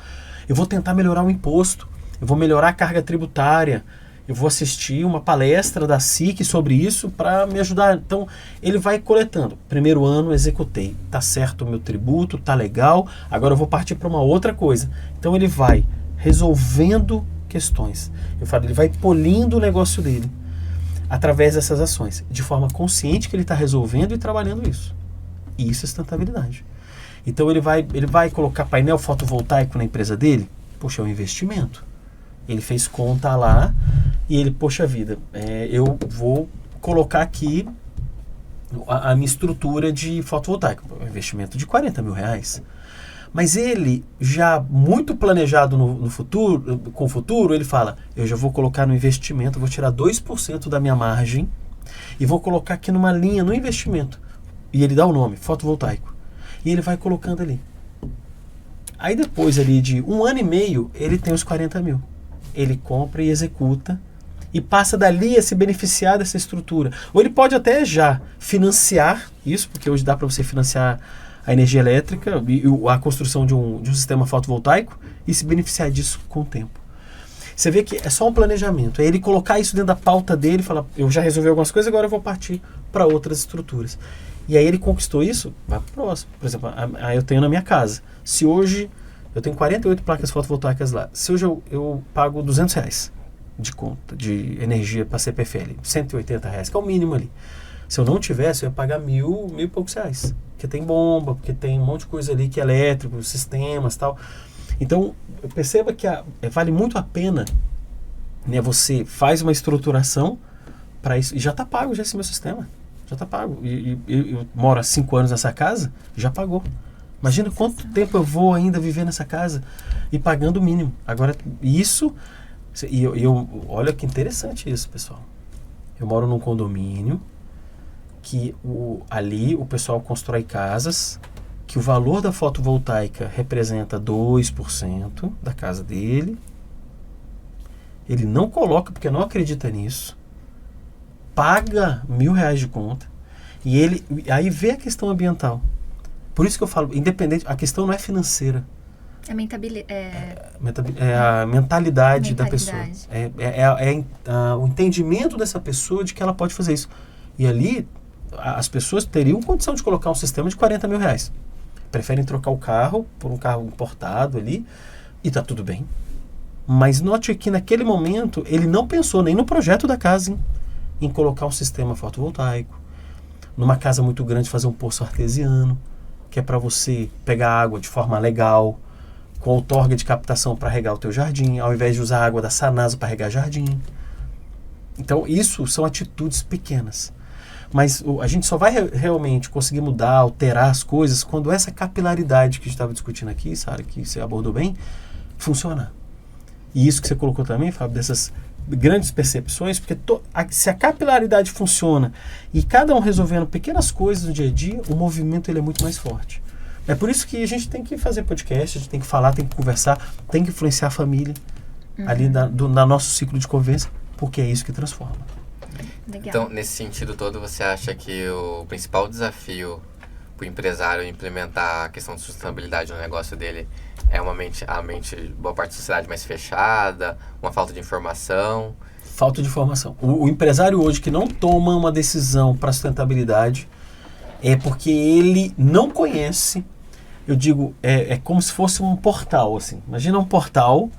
Eu vou tentar melhorar o imposto, eu vou melhorar a carga tributária, eu vou assistir uma palestra da SIC sobre isso para me ajudar. Então, ele vai coletando. Primeiro ano, executei. Tá certo o meu tributo, tá legal, agora eu vou partir para uma outra coisa. Então, ele vai resolvendo questões. Eu falo, ele vai polindo o negócio dele através dessas ações, de forma consciente que ele está resolvendo e trabalhando isso. E isso é sustentabilidade. Então ele vai colocar painel fotovoltaico na empresa dele? Poxa, é um investimento. Ele fez conta lá e ele, poxa vida, eu vou colocar aqui a minha estrutura de fotovoltaico. Um investimento de R$40.000. Mas ele, já muito planejado no futuro, com o futuro, ele fala, eu já vou colocar no investimento, vou tirar 2% da minha margem e vou colocar aqui numa linha no investimento. E ele dá o nome, fotovoltaico. E ele vai colocando ali. Aí depois ali de 1 ano e meio, ele tem os 40 mil. Ele compra e executa. e passa dali a se beneficiar dessa estrutura. Ou ele pode até já financiar isso, porque hoje dá para você financiar a energia elétrica e a construção de um sistema fotovoltaico e se beneficiar disso com o tempo. Você vê que é só um planejamento. É ele colocar isso dentro da pauta dele e falar, eu já resolvi algumas coisas, agora eu vou partir para outras estruturas. E aí ele conquistou isso, vai para o próximo. Por exemplo, eu tenho na minha casa. Se hoje, eu tenho 48 placas fotovoltaicas lá. Se hoje eu pago R$200 de conta de energia para CPFL, R$180, que é o mínimo ali. Se eu não tivesse, eu ia pagar mil e poucos reais. Porque tem bomba, porque tem um monte de coisa ali que é elétrico, sistemas e tal. Então, perceba que vale muito a pena, né, você faz uma estruturação para isso, e já está pago já esse meu sistema. Já está pago. E eu moro há 5 anos nessa casa, já pagou. Imagina quanto tempo eu vou ainda viver nessa casa e pagando o mínimo. Agora, isso... olha que interessante isso, pessoal. Eu moro num condomínio que ali o pessoal constrói casas que o valor da fotovoltaica representa 2% da casa dele. Ele não coloca porque não acredita nisso. Paga R$1.000 de conta. E ele aí vê a questão ambiental. Por isso que eu falo, independente, a questão não é financeira. É a mentalidade da pessoa. O entendimento dessa pessoa de que ela pode fazer isso. E ali, as pessoas teriam condição de colocar um sistema de R$40.000. Preferem trocar o carro por um carro importado ali e tá tudo bem. Mas note que naquele momento ele não pensou nem no projeto da casa, em colocar um sistema fotovoltaico. Numa casa muito grande, fazer um poço artesiano, que é para você pegar água de forma legal, com outorga de captação para regar o teu jardim, ao invés de usar a água da Sanasa para regar jardim. Então, isso são atitudes pequenas. Mas a gente só vai realmente conseguir mudar, alterar as coisas quando essa capilaridade que a gente estava discutindo aqui, Sara, que você abordou bem, funcionar. E isso que você colocou também, Fábio, dessas grandes percepções, porque se a capilaridade funciona e cada um resolvendo pequenas coisas no dia a dia, o movimento ele é muito mais forte. É por isso que a gente tem que fazer podcast, a gente tem que falar, tem que conversar, tem que influenciar a família ali na nosso ciclo de convivência, porque é isso que transforma. Legal. Então, nesse sentido todo, você acha que o principal desafio para o empresário implementar a questão de sustentabilidade no negócio dele é boa parte da sociedade mais fechada, uma falta de informação? Falta de informação. O empresário hoje que não toma uma decisão para sustentabilidade é porque ele não conhece, eu digo, é como se fosse um portal, assim. Imagina um portal,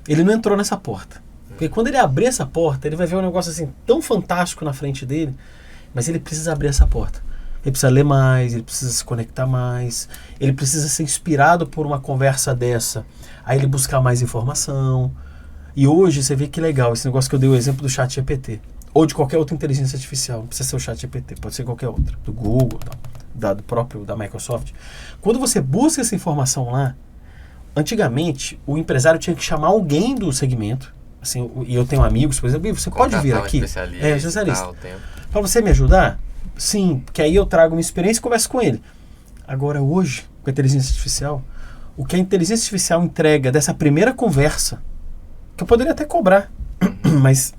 ele não entrou nessa porta. Porque quando ele abrir essa porta, ele vai ver um negócio assim tão fantástico na frente dele, mas ele precisa abrir essa porta. Ele precisa ler mais, ele precisa se conectar mais, ele precisa ser inspirado por uma conversa dessa, aí ele buscar mais informação. E hoje você vê que legal, esse negócio que eu dei o exemplo do ChatGPT, ou de qualquer outra inteligência artificial, não precisa ser o ChatGPT, pode ser qualquer outra, do Google, do próprio, da Microsoft. Quando você busca essa informação lá, antigamente o empresário tinha que chamar alguém do segmento, assim, e eu tenho amigos, por exemplo, você pode vir aqui, especialista, para você me ajudar? Sim, que aí eu trago uma experiência e converso com ele. Agora hoje, com a inteligência artificial, o que a inteligência artificial entrega dessa primeira conversa, que eu poderia até cobrar, mas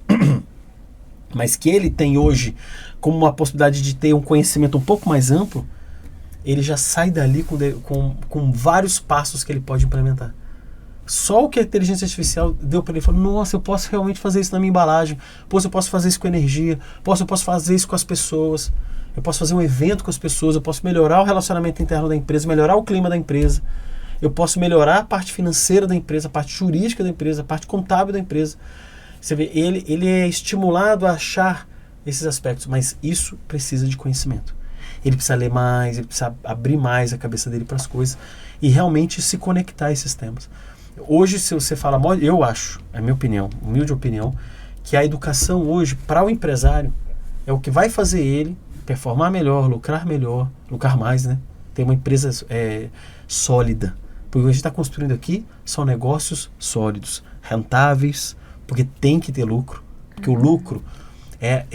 que ele tem hoje como uma possibilidade de ter um conhecimento um pouco mais amplo, ele já sai dali com vários passos que ele pode implementar. Só o que a inteligência artificial deu para ele, falou, nossa, eu posso realmente fazer isso na minha embalagem, eu posso fazer isso com energia, eu posso fazer isso com as pessoas, eu posso fazer um evento com as pessoas, eu posso melhorar o relacionamento interno da empresa, melhorar o clima da empresa, eu posso melhorar a parte financeira da empresa, a parte jurídica da empresa, a parte contábil da empresa. Você vê, ele é estimulado a achar esses aspectos, mas isso precisa de conhecimento. Ele precisa ler mais, ele precisa abrir mais a cabeça dele para as coisas e realmente se conectar a esses temas. Hoje, se você fala, eu acho, é a minha opinião, humilde opinião, que a educação hoje, para o empresário, é o que vai fazer ele performar melhor, lucrar mais, né? Ter uma empresa sólida. Porque o que a gente está construindo aqui são negócios sólidos, rentáveis, porque tem que ter lucro. Porque o lucro é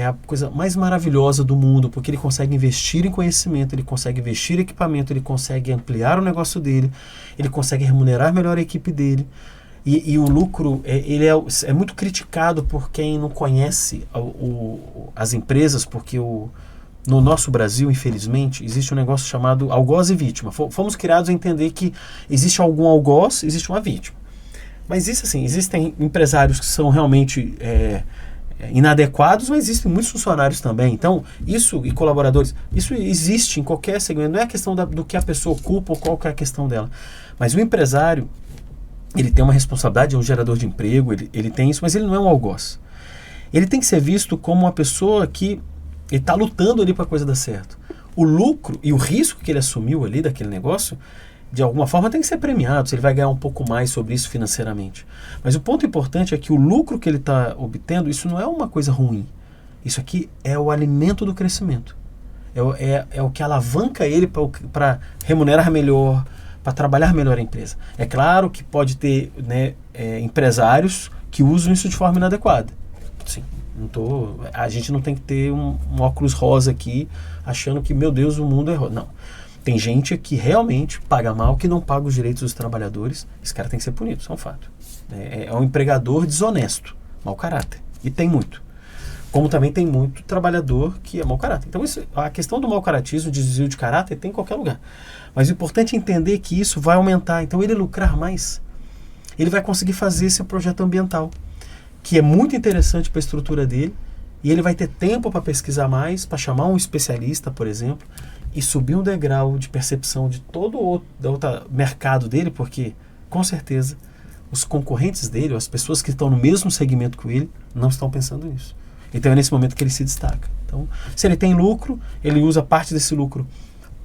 a coisa mais maravilhosa do mundo, porque ele consegue investir em conhecimento, ele consegue investir em equipamento, ele consegue ampliar o negócio dele, ele consegue remunerar melhor a equipe dele. E o lucro, ele é muito criticado por quem não conhece as empresas, porque no nosso Brasil, infelizmente, existe um negócio chamado algoz e vítima. Fomos criados a entender que existe algum algoz, existe uma vítima. Mas isso, assim, existem empresários que são realmente inadequados, mas existem muitos funcionários também. Então, isso, e colaboradores, isso existe em qualquer segmento. Não é a questão do que a pessoa ocupa ou qual que é a questão dela. Mas o empresário, ele tem uma responsabilidade, é um gerador de emprego, ele tem isso, mas ele não é um algoz. Ele tem que ser visto como uma pessoa que está lutando ali para a coisa dar certo. O lucro e o risco que ele assumiu ali daquele negócio, de alguma forma tem que ser premiado, se ele vai ganhar um pouco mais sobre isso financeiramente. Mas o ponto importante é que o lucro que ele está obtendo, isso não é uma coisa ruim. Isso aqui é o alimento do crescimento. É o que alavanca ele para remunerar melhor, para trabalhar melhor a empresa. É claro que pode ter, né, empresários que usam isso de forma inadequada. Sim, a gente não tem que ter um óculos rosa aqui, achando que, meu Deus, o mundo é rosa. Não. Tem gente que realmente paga mal, que não paga os direitos dos trabalhadores. Esse cara tem que ser punido, isso é um fato. É um empregador desonesto, mau caráter. E tem muito. Como também tem muito trabalhador que é mau caráter. Então, a questão do mau caratismo, desvio de caráter, tem em qualquer lugar. Mas o importante é entender que isso vai aumentar. Então, ele lucrar mais, ele vai conseguir fazer esse projeto ambiental, que é muito interessante para a estrutura dele, e ele vai ter tempo para pesquisar mais, para chamar um especialista, por exemplo, e subir um degrau de percepção de todo o outro mercado dele, porque, com certeza, os concorrentes dele, as pessoas que estão no mesmo segmento que ele, não estão pensando nisso. Então é nesse momento que ele se destaca. Então, se ele tem lucro, ele usa parte desse lucro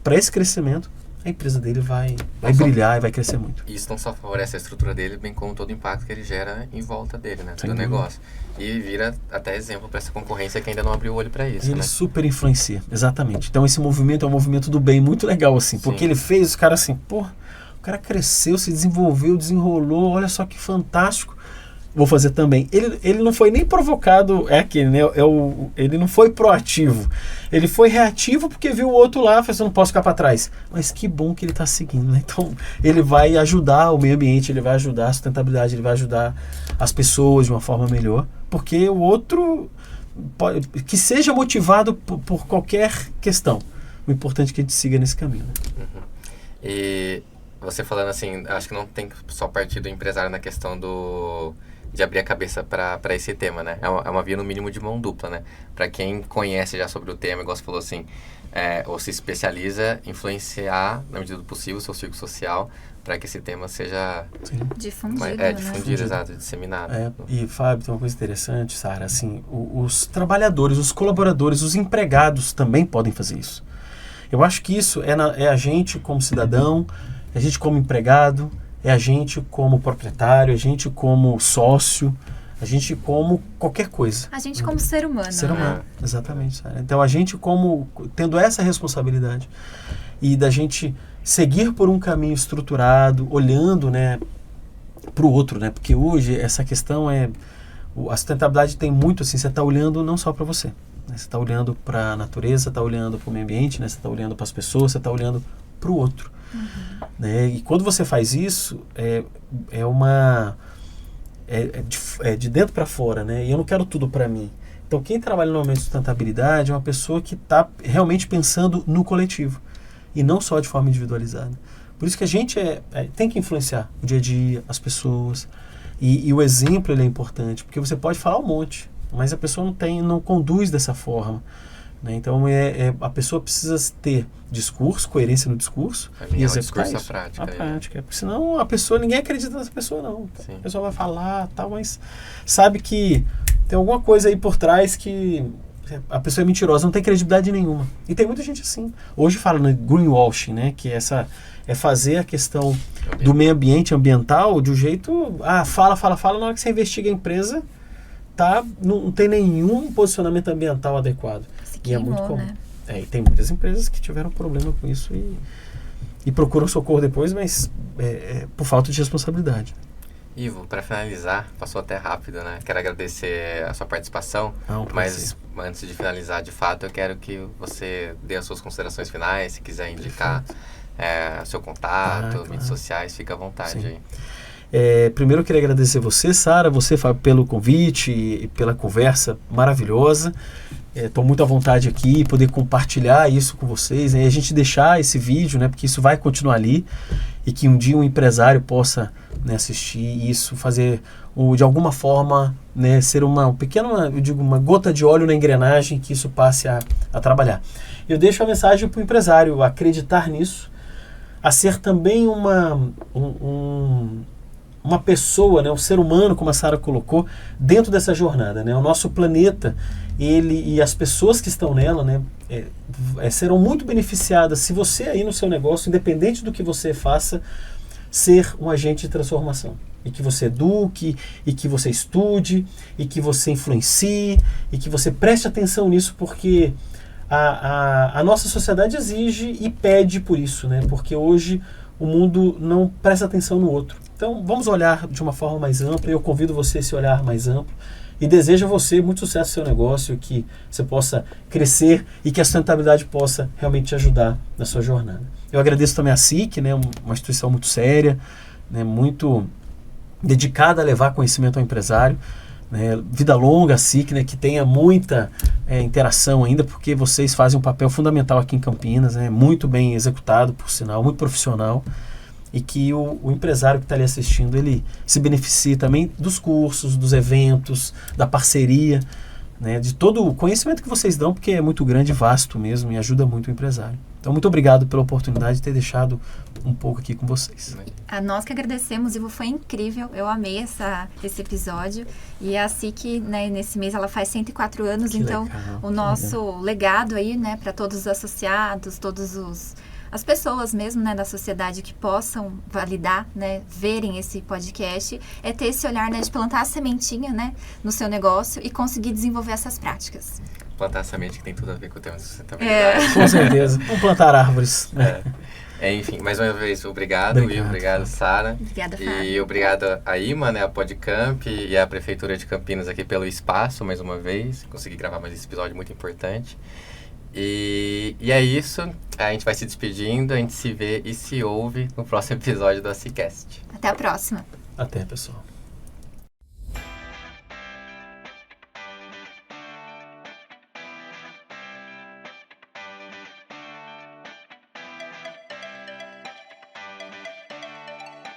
para esse crescimento, a empresa dele vai brilhar e vai crescer muito. Isso não só favorece a estrutura dele, bem como todo o impacto que ele gera em volta dele, né? Sem Do dúvida. negócio. E vira até exemplo para essa concorrência que ainda não abriu o olho para isso, Ele né? super influencia, exatamente. Então esse movimento é um movimento do bem muito legal, assim, porque Sim. ele fez os caras assim, pô, o cara cresceu, se desenvolveu, desenrolou, olha só que fantástico. Vou fazer também. Ele não foi nem provocado, né? Ele não foi proativo. Ele foi reativo porque viu o outro lá, falou assim, eu não posso ficar para trás. Mas que bom que ele está seguindo, né? Então, ele vai ajudar o meio ambiente, ele vai ajudar a sustentabilidade, ele vai ajudar as pessoas de uma forma melhor, porque o outro, que seja motivado por qualquer questão. O importante é que a gente siga nesse caminho, né? Uhum. E você falando assim, acho que não tem só partir do empresário na questão de abrir a cabeça para esse tema, né? É uma via, no mínimo, de mão dupla, né? Para quem conhece já sobre o tema, igual você falou assim, ou se especializa, influenciar, na medida do possível, o seu círculo social, para que esse tema seja difundido, difundido, exato, disseminado. E, Fábio, tem uma coisa interessante, Sara, assim, os trabalhadores, os colaboradores, os empregados também podem fazer isso. Eu acho que isso é a gente como cidadão, é a gente como empregado, é a gente como proprietário, a gente como sócio, a gente como qualquer coisa. A gente como ser humano. Ser humano, exatamente. Sara. Então a gente como tendo essa responsabilidade e da gente seguir por um caminho estruturado, olhando, né, para o outro, né? Porque hoje essa questão a sustentabilidade tem muito assim, você está olhando não só para você, né? Você está olhando para a natureza, está olhando para o meio ambiente, né? Você está olhando para as pessoas, você está olhando para o outro. Uhum. Né? E quando você faz isso, é de dentro para fora, né? E eu não quero tudo para mim. Então, quem trabalha no momento de sustentabilidade é uma pessoa que está realmente pensando no coletivo e não só de forma individualizada. Por isso que a gente tem que influenciar o dia a dia, as pessoas. E o exemplo ele é importante, porque você pode falar um monte, mas a pessoa não conduz dessa forma. Né? Então, a pessoa precisa ter discurso, coerência no discurso e executar isso. A prática. Porque senão ninguém acredita nessa pessoa, não. Sim. A pessoa vai falar, tal, mas sabe que tem alguma coisa aí por trás que a pessoa é mentirosa, não tem credibilidade nenhuma. E tem muita gente assim. Hoje fala no greenwashing, né? Que é fazer a questão do meio ambiente, ambiental, de um jeito... fala, na hora que você investiga a empresa, não tem nenhum posicionamento ambiental adequado. E é muito comum. Né? E tem muitas empresas que tiveram problema com isso e procuram socorro depois, mas por falta de responsabilidade. Ivo, para finalizar, passou até rápido, né? Quero agradecer a sua participação, mas antes de finalizar, de fato, eu quero que você dê as suas considerações finais, se quiser indicar seu contato, mídias sociais, fica à vontade. Aí. Primeiro eu queria agradecer você, Sara, você, Fábio, pelo convite e pela conversa maravilhosa. Estou muito à vontade aqui, poder compartilhar isso com vocês, né? E a gente deixar esse vídeo, né? Porque isso vai continuar ali e que um dia um empresário possa, né, assistir isso, fazer de alguma forma, né, ser uma pequena, eu digo, uma gota de óleo na engrenagem que isso passe a trabalhar. Eu deixo a mensagem para o empresário acreditar nisso, a ser também uma pessoa, né, um ser humano, como a Sara colocou, dentro dessa jornada, né? O nosso planeta, ele e as pessoas que estão nela, né, serão muito beneficiadas se você aí no seu negócio, independente do que você faça, ser um agente de transformação. E que você eduque, e que você estude, e que você influencie, e que você preste atenção nisso, porque a nossa sociedade exige e pede por isso, né? Porque hoje o mundo não presta atenção no outro. Então vamos olhar de uma forma mais ampla, e eu convido você a esse olhar mais amplo, e desejo a você muito sucesso no seu negócio, que você possa crescer e que a sustentabilidade possa realmente te ajudar na sua jornada. Eu agradeço também a SIC, né, uma instituição muito séria, né, muito dedicada a levar conhecimento ao empresário. Né, vida longa a SIC, né, que tenha muita interação ainda, porque vocês fazem um papel fundamental aqui em Campinas, né, muito bem executado, por sinal, muito profissional, e que o empresário que está ali assistindo, ele se beneficie também dos cursos, dos eventos, da parceria, né, de todo o conhecimento que vocês dão, porque é muito grande e vasto mesmo e ajuda muito o empresário. Então, muito obrigado pela oportunidade de ter deixado um pouco aqui com vocês. A nós que agradecemos, Ivo, foi incrível. Eu amei esse episódio. E a SIC, né, nesse mês, ela faz 104 anos. Que então, legal, o nosso legado aí, né, para todos os associados, as pessoas mesmo, né, da sociedade que possam validar, né, verem esse podcast, é ter esse olhar, né, de plantar a sementinha, né, no seu negócio e conseguir desenvolver essas práticas. Plantar a semente que tem tudo a ver com o tema de sustentabilidade. Com certeza. Vamos plantar árvores. Enfim, mais uma vez, obrigado, Will, obrigado, Sara. Obrigada, Fábio. E obrigado a IMA, né, a Podcamp e a Prefeitura de Campinas aqui pelo espaço, mais uma vez. Consegui gravar mais esse episódio muito importante. E é isso, a gente vai se despedindo, a gente se vê e se ouve no próximo episódio do ACICast. Até a próxima. Até, pessoal.